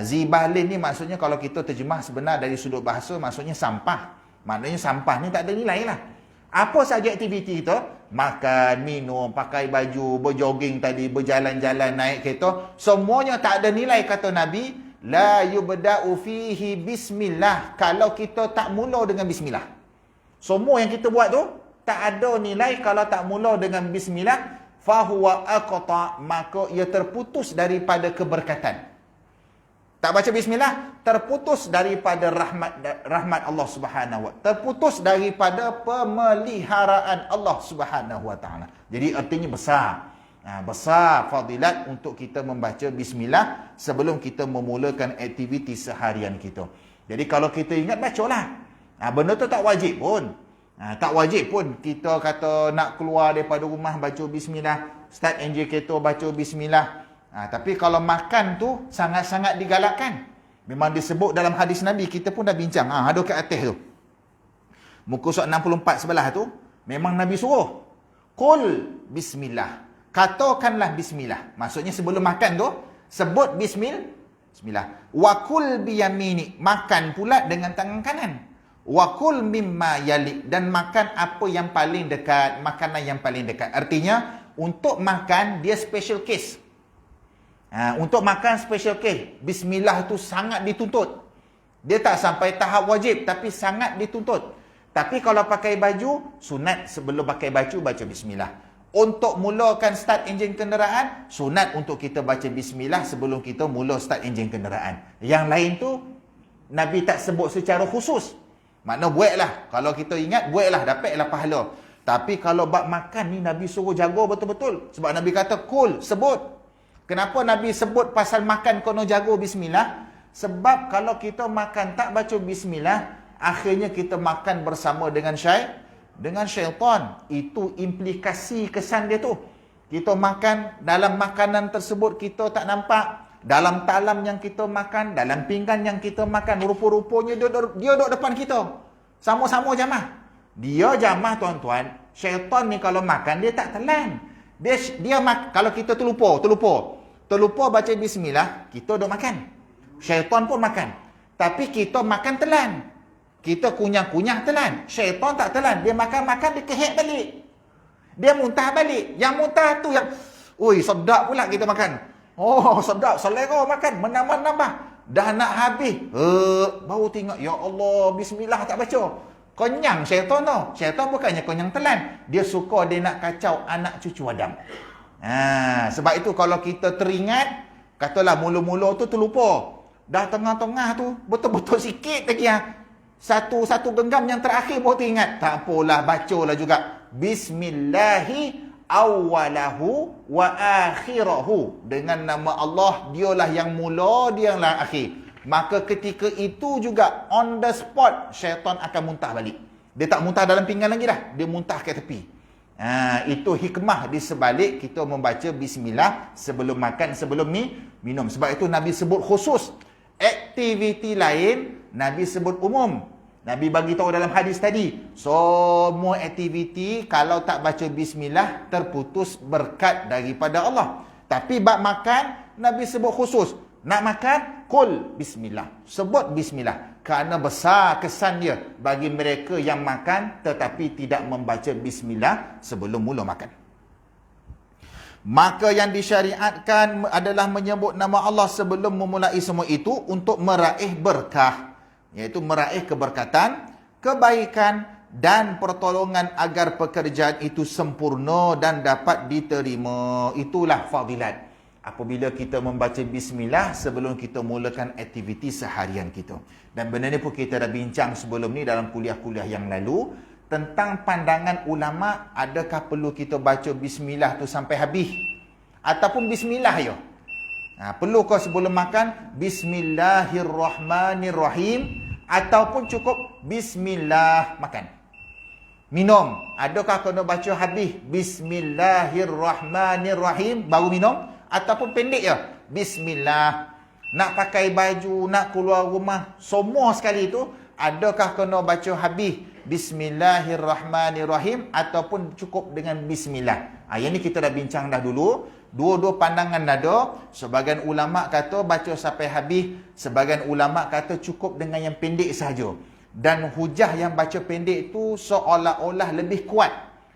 Zibalin ni maksudnya kalau kita terjemah sebenar dari sudut bahasa maksudnya sampah. Maknanya sampah ni tak ada nilai lah. Apa saja aktiviti kita, makan, minum, pakai baju, berjoging tadi, berjalan-jalan, naik kereta, semuanya tak ada nilai, kata Nabi. La yubda'u fihi bismillah. Kalau kita tak mula dengan bismillah. Semua yang kita buat tu, tak ada nilai kalau tak mula dengan bismillah. Fahuwa aqta', maka ia terputus daripada keberkatan. Tak baca bismillah, terputus daripada rahmat Allah Subhanahu Wa Taala, terputus daripada pemeliharaan Allah Subhanahu Wa Taala. Jadi artinya besar. Besar fadilat untuk kita membaca bismillah sebelum kita memulakan aktiviti seharian kita. Jadi kalau kita ingat, bacalah. Benda tu tak wajib pun. Tak wajib pun kita kata nak keluar daripada rumah baca bismillah, start enjin kereta baca bismillah. Tapi kalau makan tu sangat-sangat digalakkan. Memang disebut dalam hadis Nabi, kita pun dah bincang. Ada kat atas tu. Muka surat 64 sebelah tu, memang Nabi suruh. Qul bismillah. Katakanlah bismillah. Maksudnya sebelum makan tu, sebut bismillah. Wa kul biyamini. Makan pula dengan tangan kanan. Wa kul mimma yali. Dan makan apa yang paling dekat. Makanan yang paling dekat. Artinya, untuk makan, dia special case. Untuk makan special case, bismillah tu sangat dituntut. Dia tak sampai tahap wajib, tapi sangat dituntut. Tapi kalau pakai baju, sunat sebelum pakai baju baca bismillah. Untuk mulakan start enjin kenderaan, sunat untuk kita baca bismillah sebelum kita mula start enjin kenderaan. Yang lain tu Nabi tak sebut secara khusus. Makna buatlah. Kalau kita ingat, buatlah, dapatlah pahala. Tapi kalau bab makan ni Nabi suruh jaga betul-betul. Sebab Nabi kata kul, sebut. Kenapa Nabi sebut pasal makan kena jaga bismillah? Sebab kalau kita makan tak baca bismillah, akhirnya kita makan bersama dengan syaitan. Itu implikasi kesan dia tu. Kita makan, dalam makanan tersebut kita tak nampak. Dalam talam yang kita makan, dalam pinggan yang kita makan, rupa-rupanya dia duduk depan kita. Sama-sama jamah. Dia jamah tuan-tuan. Syaitan ni kalau makan dia tak telan. Kalau kita terlupa baca bismillah, kita dah makan. Syaitan pun makan. Tapi kita makan telan. Kita kunyah-kunyah telan. Syaitan tak telan. Dia makan-makan, dia kehek balik. Dia muntah balik. Yang muntah tu yang, ui, sedap pula kita makan. Oh, sedap. Selera makan. Menambah-nambah. Dah nak habis. Baru tengok, ya Allah, bismillah tak baca. Kenyang syaitan tu. Syaitan bukannya kenyang telan. Dia suka dia nak kacau anak cucu Adam. Sebab itu kalau kita teringat, katalah mula-mula tu terlupa. Dah tengah-tengah tu, betul-betul sikit lagi satu genggam yang terakhir baru teringat. Tak apalah, bacalah juga. Bismillahi awalahu wa akhirahu. Dengan nama Allah, dialah yang mula, dia yang akhir. Maka ketika itu juga on the spot syaitan akan muntah balik. Dia tak muntah dalam pinggan lagi dah. Dia muntah ke tepi. Itu hikmah di sebalik kita membaca bismillah sebelum makan, sebelum minum. Sebab itu Nabi sebut khusus. Aktiviti lain Nabi sebut umum. Nabi bagi tahu dalam hadis tadi, semua aktiviti kalau tak baca bismillah terputus berkat daripada Allah. Tapi bab makan Nabi sebut khusus. Nak makan, kul bismillah. Sebut bismillah. Kerana besar kesan dia bagi mereka yang makan tetapi tidak membaca bismillah sebelum mula makan. Maka yang disyariatkan adalah menyebut nama Allah sebelum memulai semua itu untuk meraih berkah. Iaitu meraih keberkatan, kebaikan dan pertolongan agar pekerjaan itu sempurna dan dapat diterima. Itulah fadilat. Apabila kita membaca bismillah sebelum kita mulakan aktiviti seharian kita. Dan benda ni pun kita dah bincang sebelum ni dalam kuliah-kuliah yang lalu. Tentang pandangan ulama', adakah perlu kita baca bismillah tu sampai habis? Ataupun bismillah je? Perlu kau sebelum makan bismillahirrahmanirrahim? Ataupun cukup bismillah makan? Minum, adakah kena baca habis bismillahirrahmanirrahim baru minum? Ataupun pendek je, bismillah. Nak pakai baju, nak keluar rumah, semua sekali itu, adakah kena baca habis bismillahirrahmanirrahim ataupun cukup dengan bismillah? Yang ni kita dah bincang dah dulu. Dua-dua pandangan ada. Sebahagian ulama' kata baca sampai habis, sebahagian ulama' kata cukup dengan yang pendek sahaja. Dan hujah yang baca pendek itu seolah-olah lebih kuat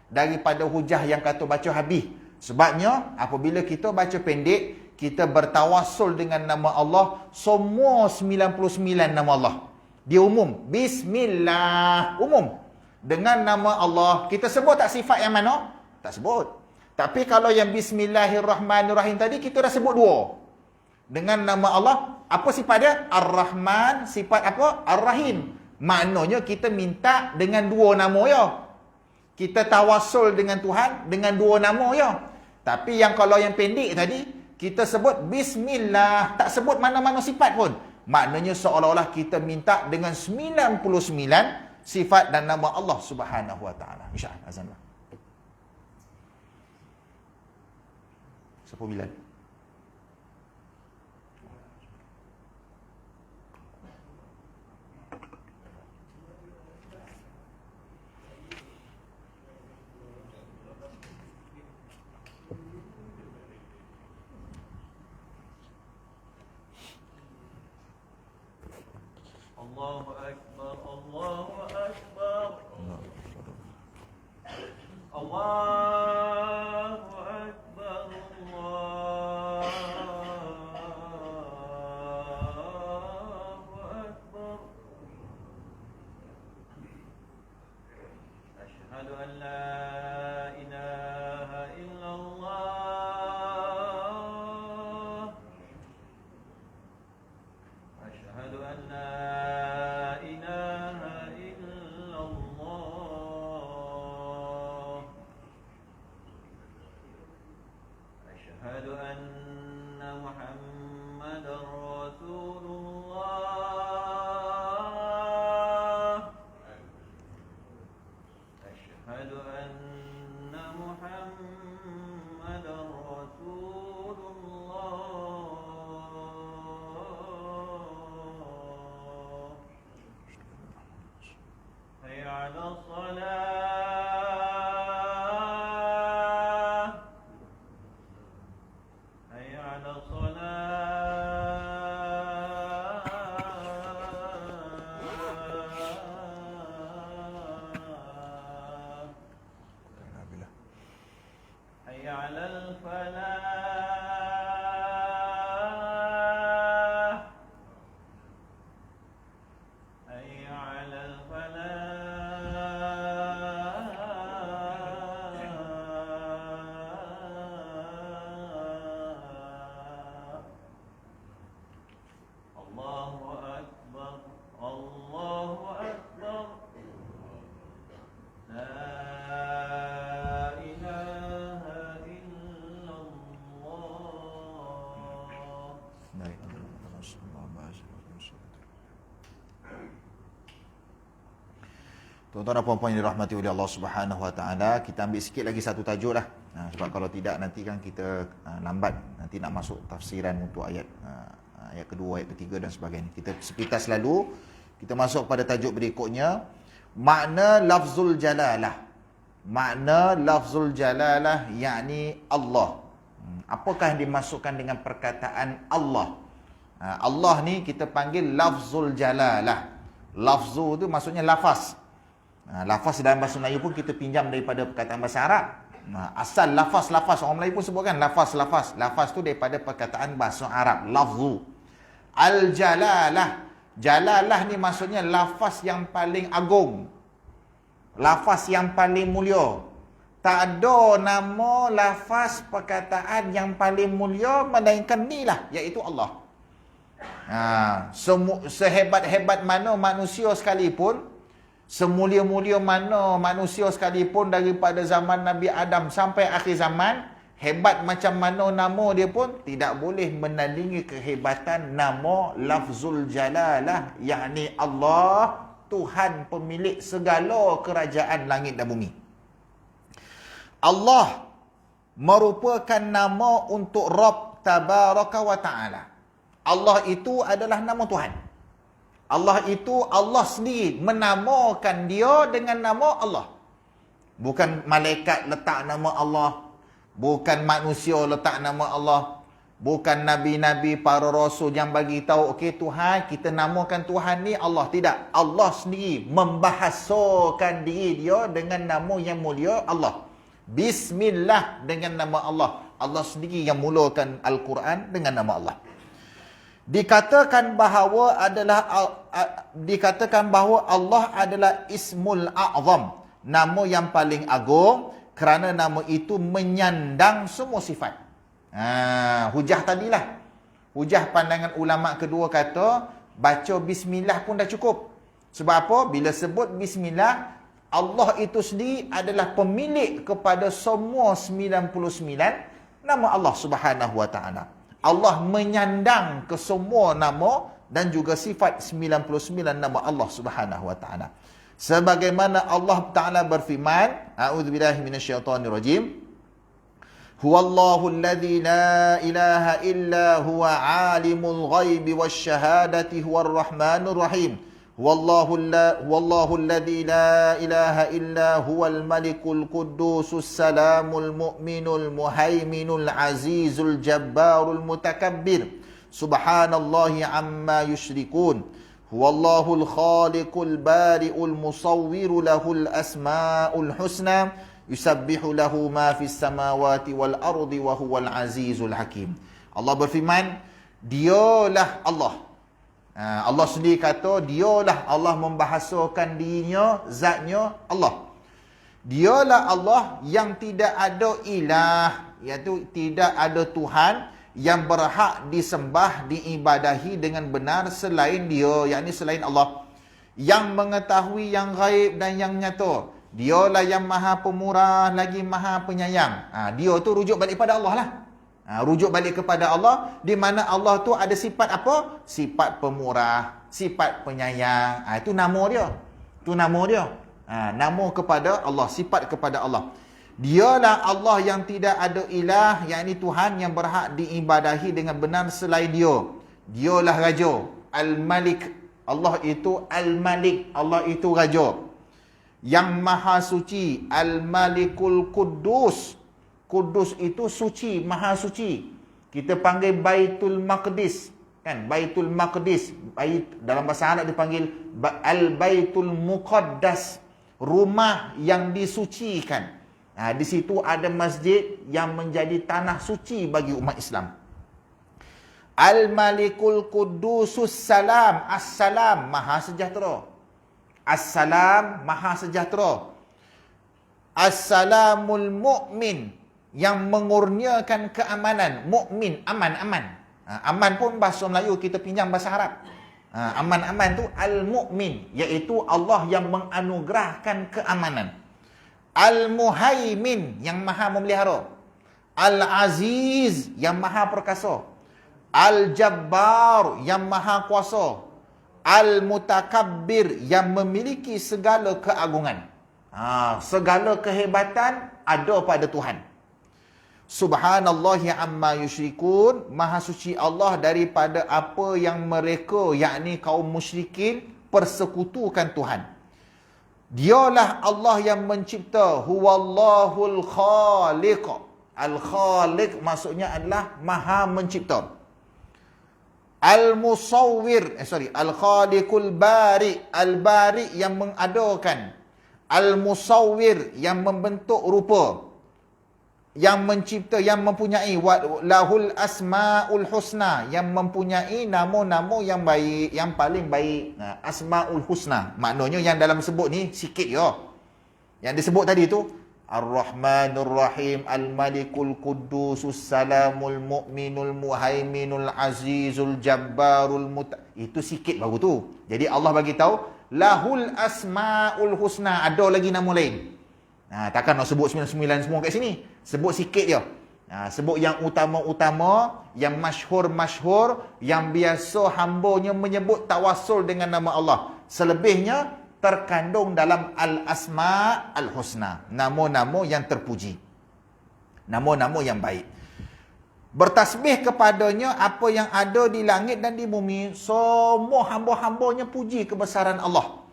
daripada hujah yang kata baca habis. Sebabnya apabila kita baca pendek, kita bertawassul dengan nama Allah, semua 99 nama Allah. Dia umum. Bismillah. Umum. Dengan nama Allah. Kita sebut tak sifat yang mana? Tak sebut. Tapi kalau yang bismillahirrahmanirrahim tadi, kita dah sebut dua. Dengan nama Allah, apa sifat dia? Ar-Rahman. Sifat apa? Ar-Rahim. Maknanya kita minta dengan dua nama ya. Kita tawassul dengan Tuhan dengan dua nama ya. Tapi yang kalau yang pendek tadi, kita sebut bismillah, tak sebut mana-mana sifat pun. Maknanya seolah-olah kita minta dengan 99 sifat dan nama Allah Subhanahu wa taala. Insya-Allah. Azanlah. Siapa Bilal? Allahu Akbar, Allahu Akbar. Allahu Akbar, Allahu Akbar. Asyhadu an la ilaha illallah. Asyhadu an la أشهد أن محمدا رسول الله. أشهد أن على الصلاة حي على الصلاة حي على الفلاح حي على الفلاح الله أكبر الله أكبر لا إله إلا الله. Baik. Tuan-tuan dan puan-puan yang dirahmati oleh Allah Subhanahu Wa Taala, kita ambil sikit lagi satu tajuk lah. Sebab kalau tidak nanti kan kita lambat, nanti nak masuk tafsiran untuk ayat ayat kedua, ayat ketiga dan sebagainya. Kita sepintas lalu, kita masuk pada tajuk berikutnya, makna lafzul jalalah. Makna lafzul jalalah yakni Allah. Apakah yang dimasukkan dengan perkataan Allah? Allah ni kita panggil lafzul jalalah. Lafzu tu maksudnya lafaz. Lafaz dalam bahasa Melayu pun kita pinjam daripada perkataan bahasa Arab. Asal lafaz orang Melayu pun sebutkan lafaz. Lafaz tu daripada perkataan bahasa Arab, lafzu. Al-jalalah. Jalalah ni maksudnya lafaz yang paling agung. Lafaz yang paling mulia. Tak ada nama lafaz perkataan yang paling mulia melainkan ni lah, iaitu Allah. Sehebat-hebat mana manusia sekalipun, semulia-mulia mana manusia sekalipun daripada zaman Nabi Adam sampai akhir zaman, hebat macam mana nama dia pun tidak boleh menandingi kehebatan nama lafzul jalalah, yakni Allah, Tuhan pemilik segala kerajaan langit dan bumi. Allah merupakan nama untuk Rabb Tabaraka wa Ta'ala. Allah itu adalah nama Tuhan. Allah itu, Allah sendiri menamakan dia dengan nama Allah. Bukan malaikat letak nama Allah, bukan manusia letak nama Allah, bukan nabi-nabi, para rasul yang bagi tahu, okey Tuhan, kita namakan Tuhan ni Allah. Tidak. Allah sendiri membahasakan diri dia dengan nama yang mulia Allah. Bismillah dengan nama Allah. Allah sendiri yang mulakan Al-Quran dengan nama Allah. Dikatakan bahawa Allah adalah Ismul A'zam, nama yang paling agung, kerana nama itu menyandang semua sifat. Hujah tadilah. Hujah pandangan ulama kedua kata baca bismillah pun dah cukup. Sebab apa? Bila sebut bismillah, Allah itu sendiri adalah pemilik kepada semua 99 nama Allah Subhanahu wa Ta'ala. Allah menyandang ke semua nama dan juga sifat 99 nama Allah Subhanahu wa Ta'ala. Sebagaimana Allah Ta'ala berfirman, a'udzubillahi minasyaitonirrajim, huwallahu alladzi la ilaha illa huwa alimul ghaibi wasyahadati huwar rahmanur rahim. Wallahu alladzi la ilaha illa huwal malikul quddusus salamul mu'minul muhaiminul azizul jabbarul mutakabbir. Subhanallahi amma yusyrikun. Huwallahul khaliqul bari'ul musawwiru lahul asma'ul husna. Yusabbihu lahu ma fis samawati wal ardi wa huwal azizul hakim. Allah berfirman, dialah Allah. Allah sendiri kata, dialah Allah membahasakan dirinya, zatnya Allah. Dialah Allah yang tidak ada ilah, iaitu tidak ada Tuhan yang berhak disembah, diibadahi dengan benar selain dia, yakni selain Allah. Yang mengetahui yang gaib dan yang nyata. Dialah yang maha pemurah lagi maha penyayang. Dia tu rujuk balik pada Allah lah. Rujuk balik kepada Allah, di mana Allah tu ada sifat apa? Sifat pemurah, sifat penyayang. Itu nama dia. Itu nama dia. Nama kepada Allah, sifat kepada Allah. Dialah Allah yang tidak ada ilah, yakni Tuhan yang berhak diibadahi dengan benar selain dia. Dialah Raja, Al-Malik. Allah itu Al-Malik, Allah itu Raja. yang maha suci, Al-Malikul Quddus. Kudus itu suci, maha suci. Kita panggil Baitul Maqdis, kan? Baitul Maqdis, dalam bahasa Arab dipanggil Al-Baitul Muqaddas, rumah yang disucikan. Di situ ada masjid yang menjadi tanah suci bagi umat Islam. Al-Malikul Quddusus Salam, As-Salam, maha sejahtera. As-Salam, maha sejahtera. As-Salamul Mu'min, yang mengurniakan keamanan. Mukmin, aman. Aman pun bahasa Melayu kita pinjam bahasa Arab. Aman tu Al-Mu'min, iaitu Allah yang menganugerahkan keamanan. Al-Muhaimin, yang maha memelihara. Al-Aziz, yang maha perkasa. Al-Jabbar, yang maha kuasa. Al-Mutakabbir, yang memiliki segala keagungan. Segala kehebatan ada pada Tuhan. Subhanallahi amma yusyrikun, maha suci Allah daripada apa yang mereka, yakni kaum musyrikin, persekutukan Tuhan. Dialah Allah yang mencipta, huwallahul khaliq. Al-Khaliq maksudnya adalah maha mencipta. Al-Musawwir, Al-Khaliqul Bari, Al-Bari yang mengadakan. Al-Musawwir yang membentuk rupa. Yang mencipta, yang mempunyai lahul asmaul husna, yang mempunyai nama-nama yang baik, yang paling baik. Asmaul husna, maknanya yang dalam sebut ni sikit ya. Yang disebut tadi tu Ar-Rahmanur Rahim, Al-Malikul Quddusus Salamul Mu'minul Muhaiminul Azizul Jabbarul itu sikit baru tu. Jadi Allah bagi tahu lahul asmaul husna, ada lagi nama lain. Takkan nak sebut 99 semua kat sini. Sebut sikit je. Sebut yang utama-utama, yang masyhur-masyhur, yang biasa hambanya menyebut tawassul dengan nama Allah. Selebihnya terkandung dalam Al-Asma' Al-Husna. Nama-nama yang terpuji. Nama-nama yang baik. Bertasbih kepadanya apa yang ada di langit dan di bumi. Semua hamba-hambanya puji kebesaran Allah.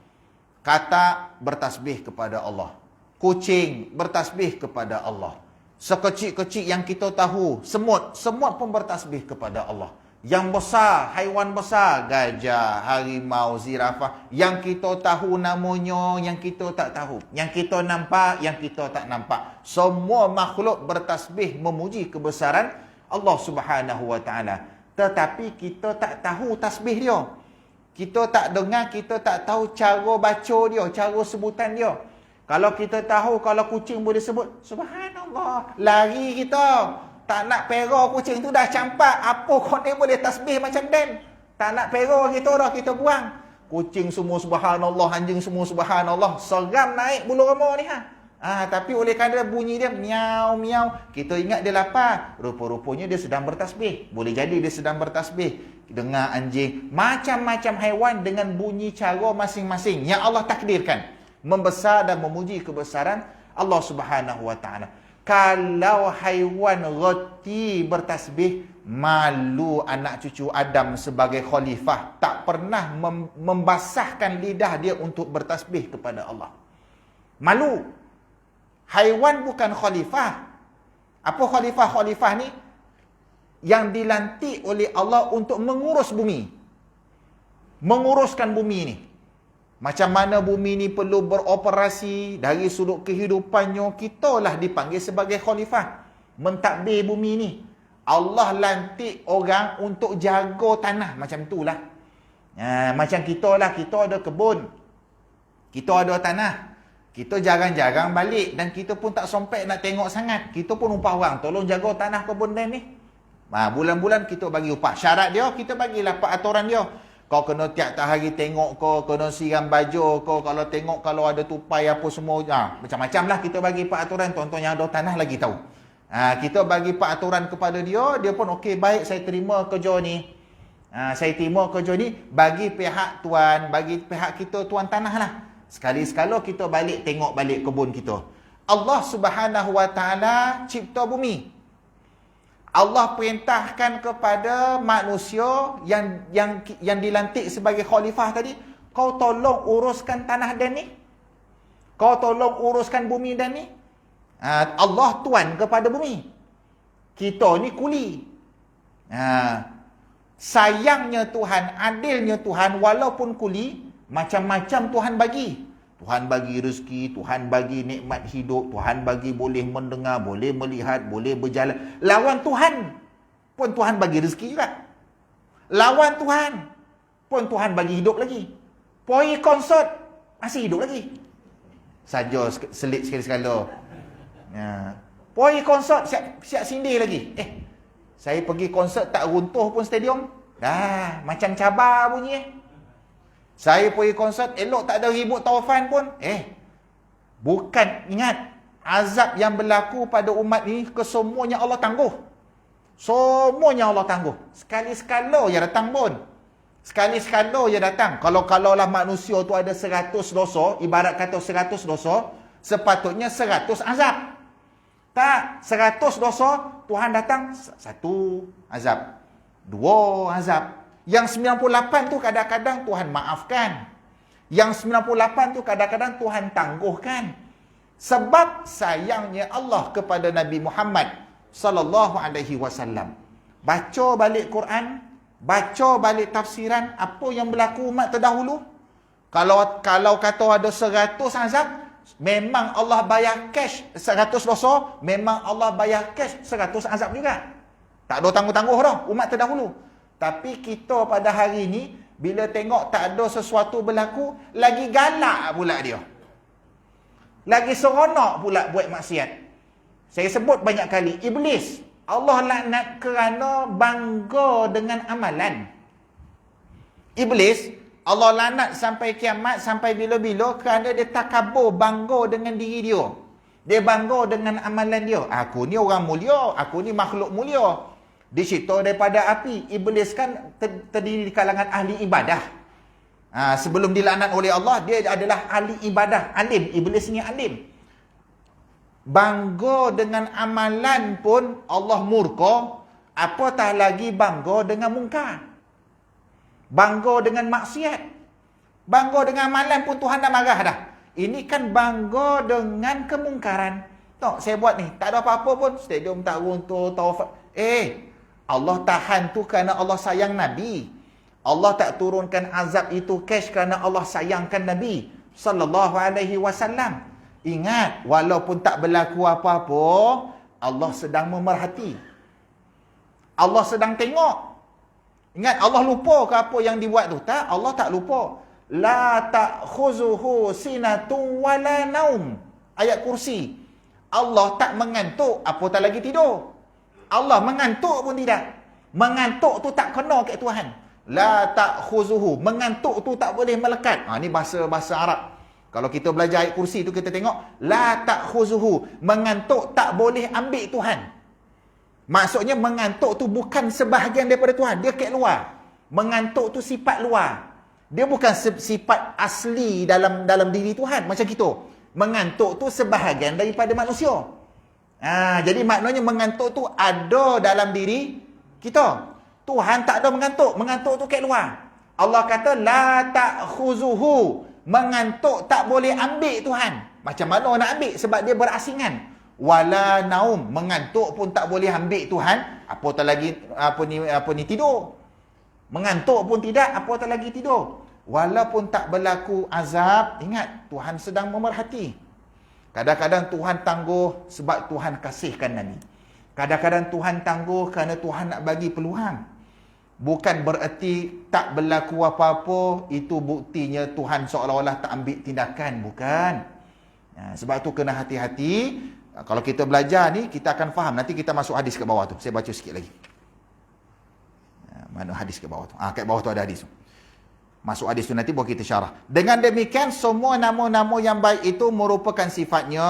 Kata bertasbih kepada Allah. Kucing bertasbih kepada Allah. Sekecil-kecil yang kita tahu, semut pun bertasbih kepada Allah. Yang besar, haiwan besar, gajah, harimau, zirafah, yang kita tahu namanya, yang kita tak tahu, yang kita nampak, yang kita tak nampak. Semua makhluk bertasbih memuji kebesaran Allah Subhanahu wa taala. Tetapi kita tak tahu tasbih dia. Kita tak dengar, kita tak tahu cara baca dia, cara sebutan dia. Kalau kita tahu, kalau kucing boleh sebut Subhanallah, lari kita. Tak nak pera kucing tu dah campak. Apa kau ni boleh tasbih macam Dan? Tak nak pera kita dah, kita buang. Kucing semua Subhanallah, anjing semua Subhanallah. Seram naik bulu roma ni tapi oleh kerana bunyi dia miau miau, kita ingat dia lapar. Rupa-rupanya dia sedang bertasbih. Boleh jadi dia sedang bertasbih. Dengar anjing, macam-macam haiwan dengan bunyi cara masing-masing yang Allah takdirkan. Membesar dan memuji kebesaran Allah Subhanahu wa taala. Kalau haiwan reti bertasbih, malu anak cucu Adam sebagai khalifah tak pernah membasahkan lidah dia untuk bertasbih kepada Allah. Malu. Haiwan bukan khalifah. Apa khalifah-khalifah ni? Yang dilantik oleh Allah untuk mengurus bumi. Menguruskan bumi ni. Macam mana bumi ni perlu beroperasi dari sudut kehidupannya, kitalah dipanggil sebagai khalifah. Mentadbir bumi ni. Allah lantik orang untuk jaga tanah. Macam itulah. Macam kita lah, kita ada kebun. Kita ada tanah. Kita jarang-jarang balik dan kita pun tak sompek nak tengok sangat. Kita pun upah orang, tolong jaga tanah kebun Dan ni. Bulan-bulan kita bagi upah. Syarat dia, kita bagilah peraturan dia. Kau kena tiap-tiap hari tengok kau, kena siram baju kau, kalau tengok kalau ada tupai apa semua. Macam-macam lah kita bagi peraturan. Tuan-tuan yang ada tanah lagi tahu. Kita bagi peraturan kepada dia, dia pun okey, baik saya terima kerja ni. Saya terima kerja ni, bagi pihak tuan, bagi pihak kita tuan tanah lah. Sekali-sekala kita balik tengok balik kebun kita. Allah Subhanahu wa taala cipta bumi. Allah perintahkan kepada manusia yang dilantik sebagai khalifah tadi, kau tolong uruskan tanah Dan ni. Kau tolong uruskan bumi dan ni. Allah tuan kepada bumi. Kita ni kuli. Sayangnya Tuhan, adilnya Tuhan, walaupun kuli, macam-macam Tuhan bagi. Tuhan bagi rezeki, Tuhan bagi nikmat hidup, Tuhan bagi boleh mendengar, boleh melihat, boleh berjalan. Lawan Tuhan pun Tuhan bagi rezeki juga. Lawan Tuhan pun Tuhan bagi hidup lagi. Pergi konsert, masih hidup lagi. Saja selit sekali-sekala. Pergi konsert, siap sindir lagi. Saya pergi konsert tak runtuh pun stadium. Dah, macam cabar bunyi. Saya pergi konsert, elok tak ada ribut taufan pun. Bukan, ingat. Azab yang berlaku pada umat ni, kesemuanya Allah tangguh. Semuanya Allah tangguh. Sekali-sekala je datang pun. Sekali-sekala je datang. Kalau-kalaulah manusia tu ada 100 dosa, ibarat kata 100 dosa, sepatutnya 100 azab. Tak, 100 dosa, Tuhan datang 1 azab. 2 azab. Yang 98 tu kadang-kadang Tuhan maafkan. Yang 98 tu kadang-kadang Tuhan tangguhkan. Sebab sayangnya Allah kepada Nabi Muhammad sallallahu alaihi wasallam. Baca balik Quran, baca balik tafsiran apa yang berlaku umat terdahulu. Kalau kata ada 100 azab, memang Allah bayar cash 100 dosa, memang Allah bayar cash 100 azab juga. Tak ada tangguh-tangguh dah umat terdahulu. Tapi kita pada hari ni, bila tengok tak ada sesuatu berlaku, lagi galak pula dia. Lagi seronok pula buat maksiat. Saya sebut banyak kali, Iblis, Allah laknat kerana bangga dengan amalan. Iblis, Allah laknat sampai kiamat, sampai bila-bila kerana dia takabur, bangga dengan diri dia. Dia bangga dengan amalan dia. Aku ni orang mulia, aku ni makhluk mulia. Dicipta daripada api. Iblis kan terdiri di kalangan ahli ibadah. Sebelum dilaknat oleh Allah, dia adalah ahli ibadah, alim. Iblis ni alim. Bangga dengan amalan pun Allah murka, apatah lagi bangga dengan mungkar. Bangga dengan maksiat. Bangga dengan amalan pun Tuhan dah marah dah. Ini kan bangga dengan kemungkaran. Tok, saya buat ni, tak ada apa-apa pun. Stadium tak runtuh, taufan. Allah tahan tu kerana Allah sayang Nabi. Allah tak turunkan azab itu cash kerana Allah sayangkan Nabi sallallahu alaihi wasallam. Ingat, walaupun tak berlaku apa-apa, Allah sedang memerhati. Allah sedang tengok. Ingat, Allah lupa ke apa yang dibuat tu? Tak, Allah tak lupa. La ta'khuzuhu sinatun wala naum. Ayat kursi. Allah tak mengantuk, apatah lagi tidur. Allah mengantuk pun tidak. Mengantuk tu tak kena kat Tuhan. La ta'khuzuhu. Mengantuk tu tak boleh melekat. Ni bahasa Arab. Kalau kita belajar ayat kursi tu, kita tengok. La ta'khuzuhu. Mengantuk tak boleh ambil Tuhan. Maksudnya mengantuk tu bukan sebahagian daripada Tuhan. Dia kat luar. Mengantuk tu sifat luar. Dia bukan sifat asli dalam diri Tuhan. Macam kita. Mengantuk tu sebahagian daripada manusia. Jadi maknanya mengantuk tu ada dalam diri kita. Tuhan tak ada mengantuk. Mengantuk tu kat luar. Allah kata la ta'khuzuhu. Mengantuk tak boleh ambil Tuhan. Macam mana nak ambil? Sebab dia berasingan. Wala naum. Mengantuk pun tak boleh ambil Tuhan. Apatah lagi apa ni tidur. Mengantuk pun tidak, apatah lagi tidur. Walaupun tak berlaku azab, ingat Tuhan sedang memerhati. Kadang-kadang Tuhan tangguh sebab Tuhan kasihkan Nabi. Kadang-kadang Tuhan tangguh kerana Tuhan nak bagi peluang. Bukan bererti tak berlaku apa-apa, itu buktinya Tuhan seolah-olah tak ambil tindakan. Bukan. Sebab tu kena hati-hati. Kalau kita belajar ni, kita akan faham. Nanti kita masuk hadis ke bawah tu. Saya baca sikit lagi. Mana hadis ke bawah tu? Kat bawah tu ada hadis tu. Masuk hadis tu nanti buat kita syarah. Dengan demikian, semua nama-nama yang baik itu merupakan sifatnya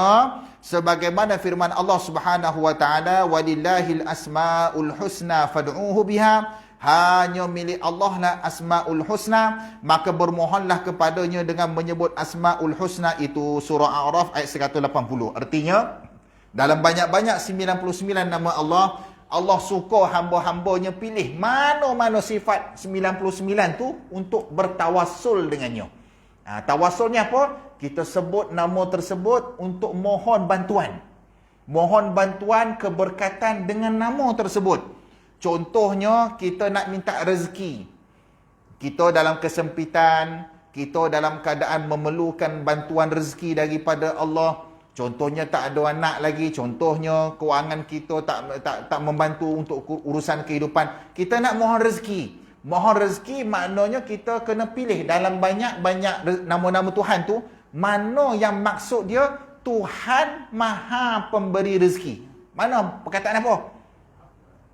sebagaimana firman Allah Subhanahu wa taala, walillahil asmaul husna fad'uuhu biha. Hanya milik Allah lah asmaul husna, maka bermohonlah kepadanya dengan menyebut asmaul husna. Itu surah A'raf ayat 180. Artinya, dalam banyak-banyak 99 nama Allah, Allah suka hamba-hambanya pilih mana-mana sifat 99 tu untuk bertawassul dengannya. Tawassulnya apa? kita sebut nama tersebut untuk mohon bantuan. Mohon bantuan keberkatan dengan nama tersebut. Contohnya, kita nak minta rezeki. Kita dalam kesempitan, kita dalam keadaan memerlukan bantuan rezeki daripada Allah. Contohnya tak ada anak lagi, contohnya kewangan kita tak membantu untuk urusan kehidupan. Kita nak mohon rezeki. Mohon rezeki maknanya kita kena pilih dalam banyak-banyak nama-nama Tuhan tu, mana yang maksud dia Tuhan Maha Pemberi rezeki. Mana perkataan apa?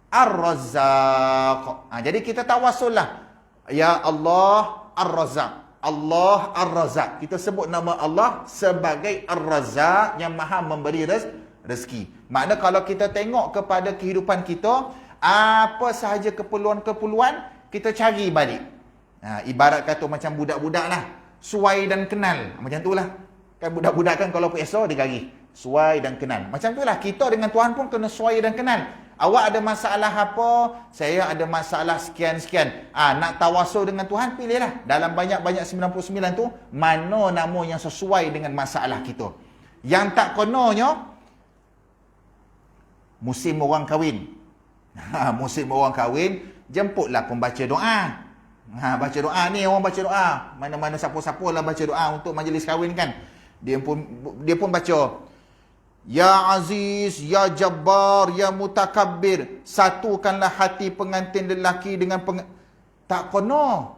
Ar-Razzaq. Jadi kita tawassul lah. Ya Allah Ar-Razzaq. Allah Ar-Razzaq. Kita sebut nama Allah sebagai Ar-Razzaq yang Maha memberi rezeki. Makna kalau kita tengok kepada kehidupan kita, apa sahaja keperluan-keperluan, kita cari balik. Ibarat kata macam budak-budak lah. Suai dan kenal. Macam tu lah. Kan budak-budak kan kalau PSO dia cari. Suai dan kenal. Macam tu lah. Kita dengan Tuhan pun kena suai dan kenal. Awak ada masalah apa? Saya ada masalah sekian-sekian. Nak tawasul dengan Tuhan, pilihlah. Dalam banyak-banyak 99 tu, mana nama yang sesuai dengan masalah kita. Yang tak kononnya, musim orang kahwin. Musim orang kahwin, jemputlah pembaca doa. Baca doa ni, orang baca doa. Mana-mana siapa-siapa lah baca doa untuk majlis kahwin kan. Dia pun baca. Ya Aziz, Ya Jabbar, Ya Mutakabbir, satukanlah hati pengantin lelaki dengan tak kono.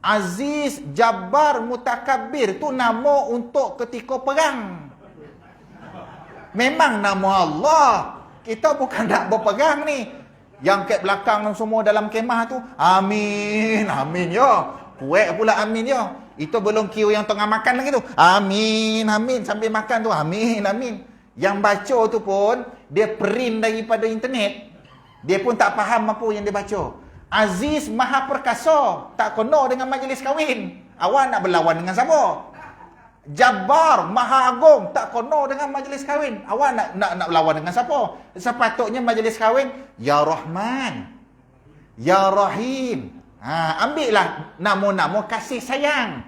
Aziz, Jabbar, Mutakabbir tu nama untuk ketika perang. Memang nama Allah. Kita bukan nak berperang ni. Yang kat belakang semua dalam kemah tu, amin, amin ya. Puek pula amin ya. Itu belum kira yang tengah makan lagi tu. Amin, amin sambil makan tu, amin, amin. Yang baca tu pun, dia print daripada internet. Dia pun tak faham apa yang dia baca. Aziz Maha Perkasa, tak kena dengan majlis kahwin. Awak nak berlawan dengan siapa? Jabbar Maha Agung, tak kena dengan majlis kahwin. Awak nak berlawan dengan siapa? Sepatutnya majlis kahwin, Ya Rahman, Ya Rahim. Ambillah nama-nama kasih sayang.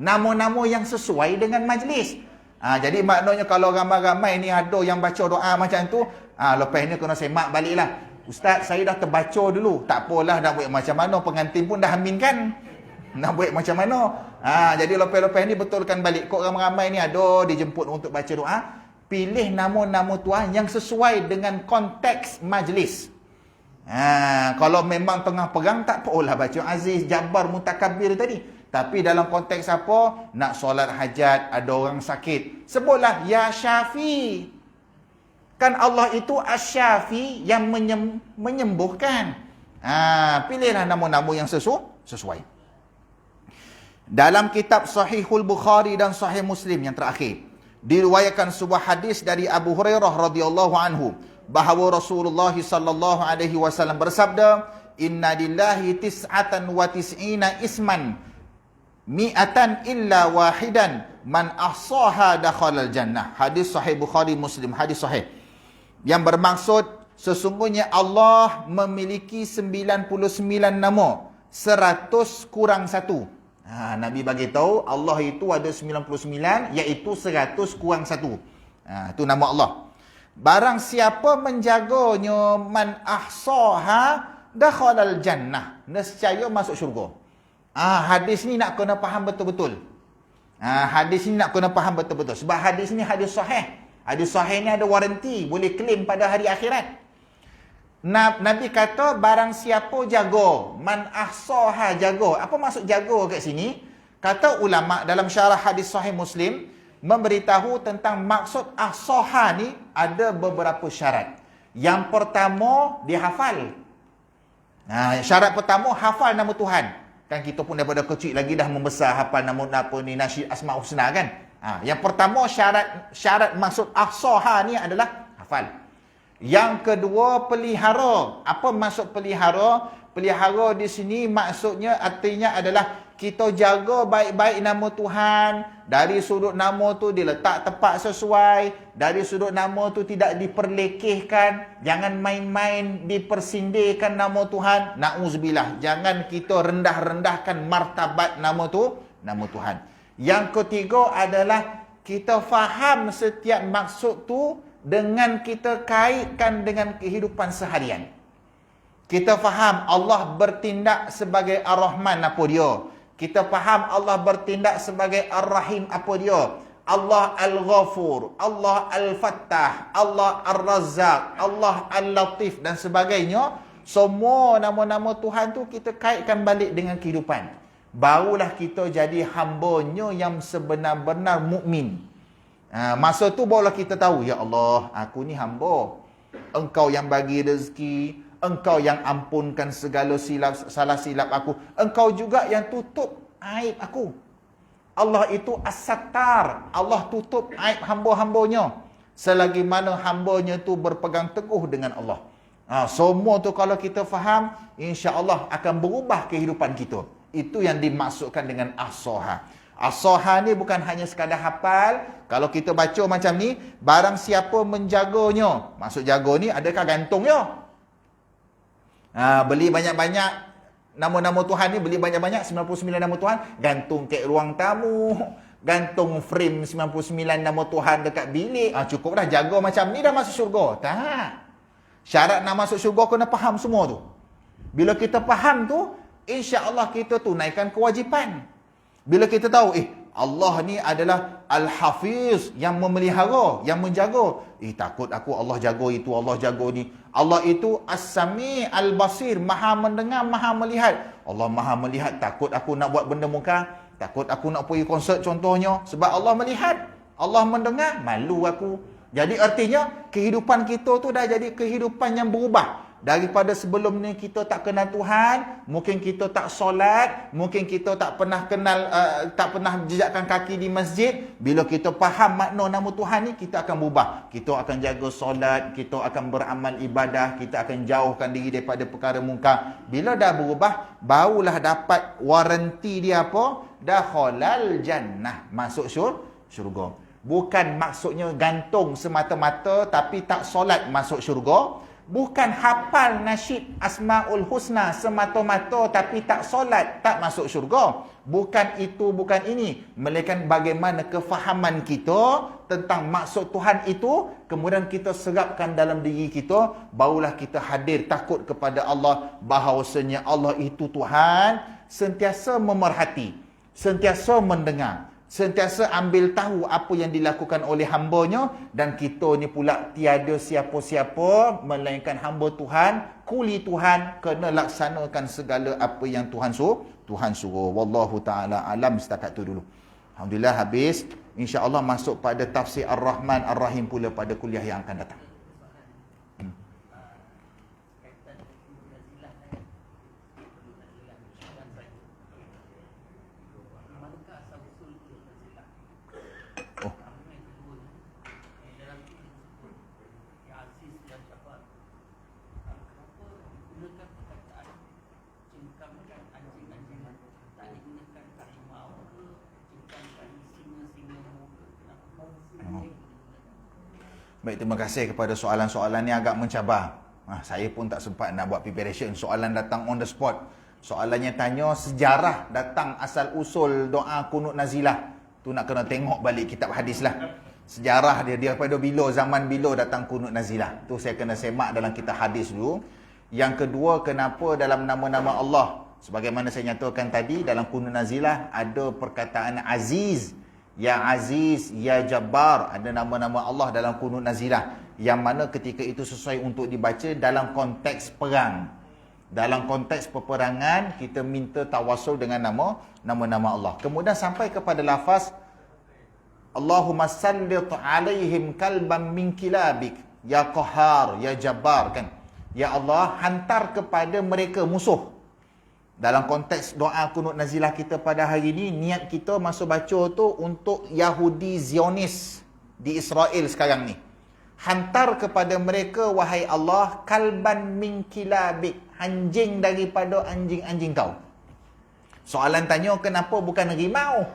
Nama-nama yang sesuai dengan majlis. Jadi maknanya kalau ramai-ramai ni ada yang baca doa macam tu, lepas ni kena semak balik lah. Ustaz, saya dah terbaca dulu. Tak apalah nak buat macam mana, pengantin pun dah amin kan. Nak buat macam mana. Jadi lepas-lepas ni betulkan balik. Kok ramai-ramai ni ada dijemput untuk baca doa. Pilih nama-nama Tuhan yang sesuai dengan konteks majlis. Kalau memang tengah perang, tak apalah baca Aziz, Jabbar, Mutakabbir tadi. Tapi dalam konteks apa? Nak solat hajat, ada orang sakit, sebutlah Ya Syafi. Kan Allah itu Asy-Syafi yang menyembuhkan. Pilihlah nama-nama yang sesuai. Dalam kitab Sahihul Bukhari dan Sahih Muslim yang terakhir, diriwayatkan sebuah hadis dari Abu Hurairah radhiyallahu anhu bahawa Rasulullah sallallahu alaihi wasallam bersabda, "Inna lillahi tis'atan wa tis'ina isman mi'atan illa wahidan man ahsaha dakhalal jannah." Hadis Sahih Bukhari Muslim, hadis sahih. Yang bermaksud sesungguhnya Allah memiliki 99 nama, 100 kurang 1. Nabi bagi tahu Allah itu ada 99, iaitu 100 kurang 1. Itu nama Allah. Barang siapa menjaganya, man ahsaha dakhalal jannah, nescaya masuk syurga. Hadis ni nak kena faham betul-betul. Hadis ni nak kena faham betul-betul. Sebab hadis ni hadis sahih. Hadis sahih ni ada waranti, boleh claim pada hari akhirat. Nabi kata barang siapa jaga, man ahsaha, jaga. Apa maksud jaga kat sini? Kata ulama dalam syarah hadis sahih Muslim memberitahu tentang maksud ahsaha ni ada beberapa syarat. Yang pertama, dia hafal. Syarat pertama, hafal nama Tuhan. Kan kita pun daripada kecil lagi dah membesar hafal nama apa ni, nasyid Asmaul Husna kan. Yang pertama, syarat maksud ahsaha ni adalah hafal. Yang kedua, pelihara. Apa maksud pelihara? Pelihara di sini maksudnya artinya adalah kita jaga baik-baik nama Tuhan. Dari sudut nama tu diletak tepat sesuai. Dari sudut nama tu tidak diperlekehkan. Jangan main-main dipersindirkan nama Tuhan. Na'udzubillah. Jangan kita rendah-rendahkan martabat nama Tuhan. Yang ketiga adalah kita faham setiap maksud tu dengan kita kaitkan dengan kehidupan seharian. Kita faham Allah bertindak sebagai Ar-Rahman apa dia. Kita faham Allah bertindak sebagai Ar-Rahim apa dia. Allah Al-Ghafur, Allah Al-Fattah, Allah Ar-Razzaq, Allah Al-Latif dan sebagainya. Semua nama-nama Tuhan tu kita kaitkan balik dengan kehidupan. Barulah kita jadi hamba-Nya yang sebenar-benar mukmin. Masa tu barulah kita tahu, ya Allah, aku ni hamba. Engkau yang bagi rezeki, Engkau yang ampunkan segala salah silap aku. Engkau juga yang tutup aib aku. Allah itu As-Sattar. Allah tutup aib hamba-hambanya. Selagi mana hambanya tu berpegang teguh dengan Allah. Semua tu kalau kita faham, insya-Allah akan berubah kehidupan kita. Itu yang dimaksudkan dengan as-soha. As-soha ni bukan hanya sekadar hafal. Kalau kita baca macam ni, barang siapa menjaganya. Maksud jaga ni, adakah gantungnya? Beli banyak-banyak nama-nama Tuhan ni, beli banyak-banyak 99 nama Tuhan, gantung kat ruang tamu, gantung frame 99 nama Tuhan dekat bilik. Cukup dah, jaga macam ni dah masuk syurga. Tak. Syarat nak masuk syurga kena faham semua tu. Bila kita faham tu, insya-Allah kita tunaikan kewajipan. Bila kita tahu, Allah ni adalah Al-Hafiz, yang memelihara, yang menjaga. Takut aku Allah jaga itu, Allah jaga ni. Allah itu As-Sami' Al-Basir, maha mendengar, maha melihat. Allah maha melihat, takut aku nak buat benda muka, takut aku nak pergi konsert contohnya. Sebab Allah melihat, Allah mendengar, malu aku. Jadi artinya, kehidupan kita tu dah jadi kehidupan yang berubah. Daripada sebelum ni kita tak kenal Tuhan, mungkin kita tak solat, mungkin kita tak pernah kenal, tak pernah jejakkan kaki di masjid. Bila kita faham makna nama Tuhan ni, kita akan berubah. Kita akan jaga solat, kita akan beramal ibadah, kita akan jauhkan diri daripada perkara mungkar. Bila dah berubah, barulah dapat waranti dia apa? Dakhalal jannah, masuk syurga. Bukan maksudnya gantung semata-mata tapi tak solat masuk syurga. Bukan hafal nasyid Asmaul Husna semata-mata tapi tak solat, tak masuk syurga. Bukan itu, bukan ini. Melainkan bagaimana kefahaman kita tentang maksud Tuhan itu, kemudian kita serapkan dalam diri kita, barulah kita hadir takut kepada Allah, bahawasanya Allah itu Tuhan, sentiasa memerhati, sentiasa mendengar, sentiasa ambil tahu apa yang dilakukan oleh hamba-Nya, dan kita ni pula tiada siapa-siapa melainkan hamba Tuhan, kuli Tuhan, kena laksanakan segala apa yang Tuhan suruh. Wallahu taala alam. Setakat tu dulu. Alhamdulillah habis. Insya-Allah masuk pada tafsir Ar-Rahman Ar-Rahim pula pada kuliah yang akan datang. Baik, terima kasih kepada soalan-soalan ni agak mencabar. Saya pun tak sempat nak buat preparation. Soalan datang on the spot. Soalannya tanya sejarah datang asal-usul doa kunut nazilah. Tu nak kena tengok balik kitab hadis lah. Sejarah dia daripada bila, zaman bila datang kunut nazilah. Tu saya kena semak dalam kitab hadis dulu. Yang kedua, kenapa dalam nama-nama Allah, sebagaimana saya nyatakan tadi, dalam kunut nazilah ada perkataan Aziz. Ya Aziz, Ya Jabbar, ada nama-nama Allah dalam kunut nazilah, yang mana ketika itu sesuai untuk dibaca dalam konteks perang. Dalam konteks peperangan, kita minta tawassul dengan nama-nama Allah. Kemudian sampai kepada lafaz Allahumma sallit alaihim kalban min kilabik, Ya Qahar, Ya Jabbar, kan? Ya Allah, hantar kepada mereka musuh. Dalam konteks doa kunut nazilah kita pada hari ini, niat kita masa baca tu untuk Yahudi Zionis di Israel sekarang ni. Hantar kepada mereka, wahai Allah, kalban min kilabik, anjing daripada anjing-anjing kau. Soalan tanya, kenapa bukan rimau?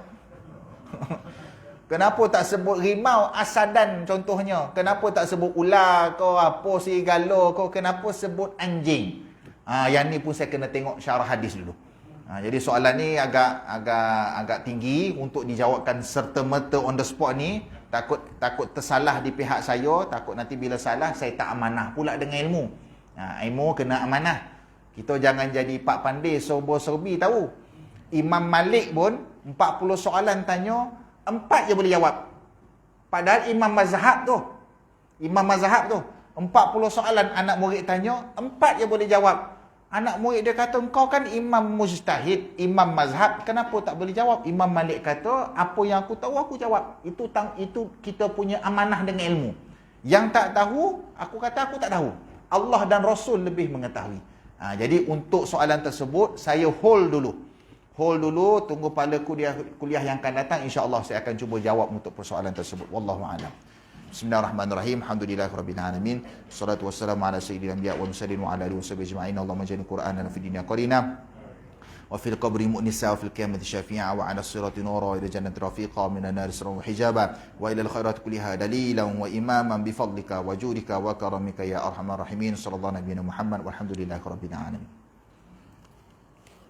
Kenapa tak sebut rimau asadan contohnya? Kenapa tak sebut ular kau, apa serigala kau? Kenapa sebut anjing? Yang ni pun saya kena tengok syarah hadis dulu. Jadi soalan ni agak tinggi untuk dijawabkan serta-merta on the spot ni. Takut tersalah di pihak saya, takut nanti bila salah saya tak amanah pula dengan ilmu. Ilmu kena amanah. Kita jangan jadi pak pandai serba-serbi tahu. Imam Malik pun 40 soalan tanya, 4 je boleh jawab. Padahal imam mazhab tu 40 soalan anak murid tanya, 4 je boleh jawab. Anak murid dia kata, engkau kan imam mujtahid, imam mazhab, kenapa tak boleh jawab? Imam Malik kata, apa yang aku tahu aku jawab. Itu kita punya amanah dengan ilmu. Yang tak tahu, aku kata aku tak tahu. Allah dan Rasul lebih mengetahui. Jadi untuk soalan tersebut, saya hold dulu, tunggu pada kuliah yang akan datang, insya-Allah saya akan cuba jawab untuk persoalan tersebut. Wallahu a'lam. Bismillahirrahmanirrahim. Alhamdulillahirabbil alamin. Wassalatu wassalamu ala sayyidil anbiya wal mursalin wa ala alihi washabihi ajma'in. Allahumma ja'alna Qur'anan fid dunya qarina wa fil qabri mu'nisa wa fil qiyamati syafi'a wa 'ala sirati nura wa ila jannati rafiqa wa minan nari sirran wa hijaba wa ila al khairat kulliha dalilan wa imaman bi fadlika wa judika wa karamika ya arhamar rahimin. Sallallahu nabiyana Muhammad walhamdulillahirabbil alamin.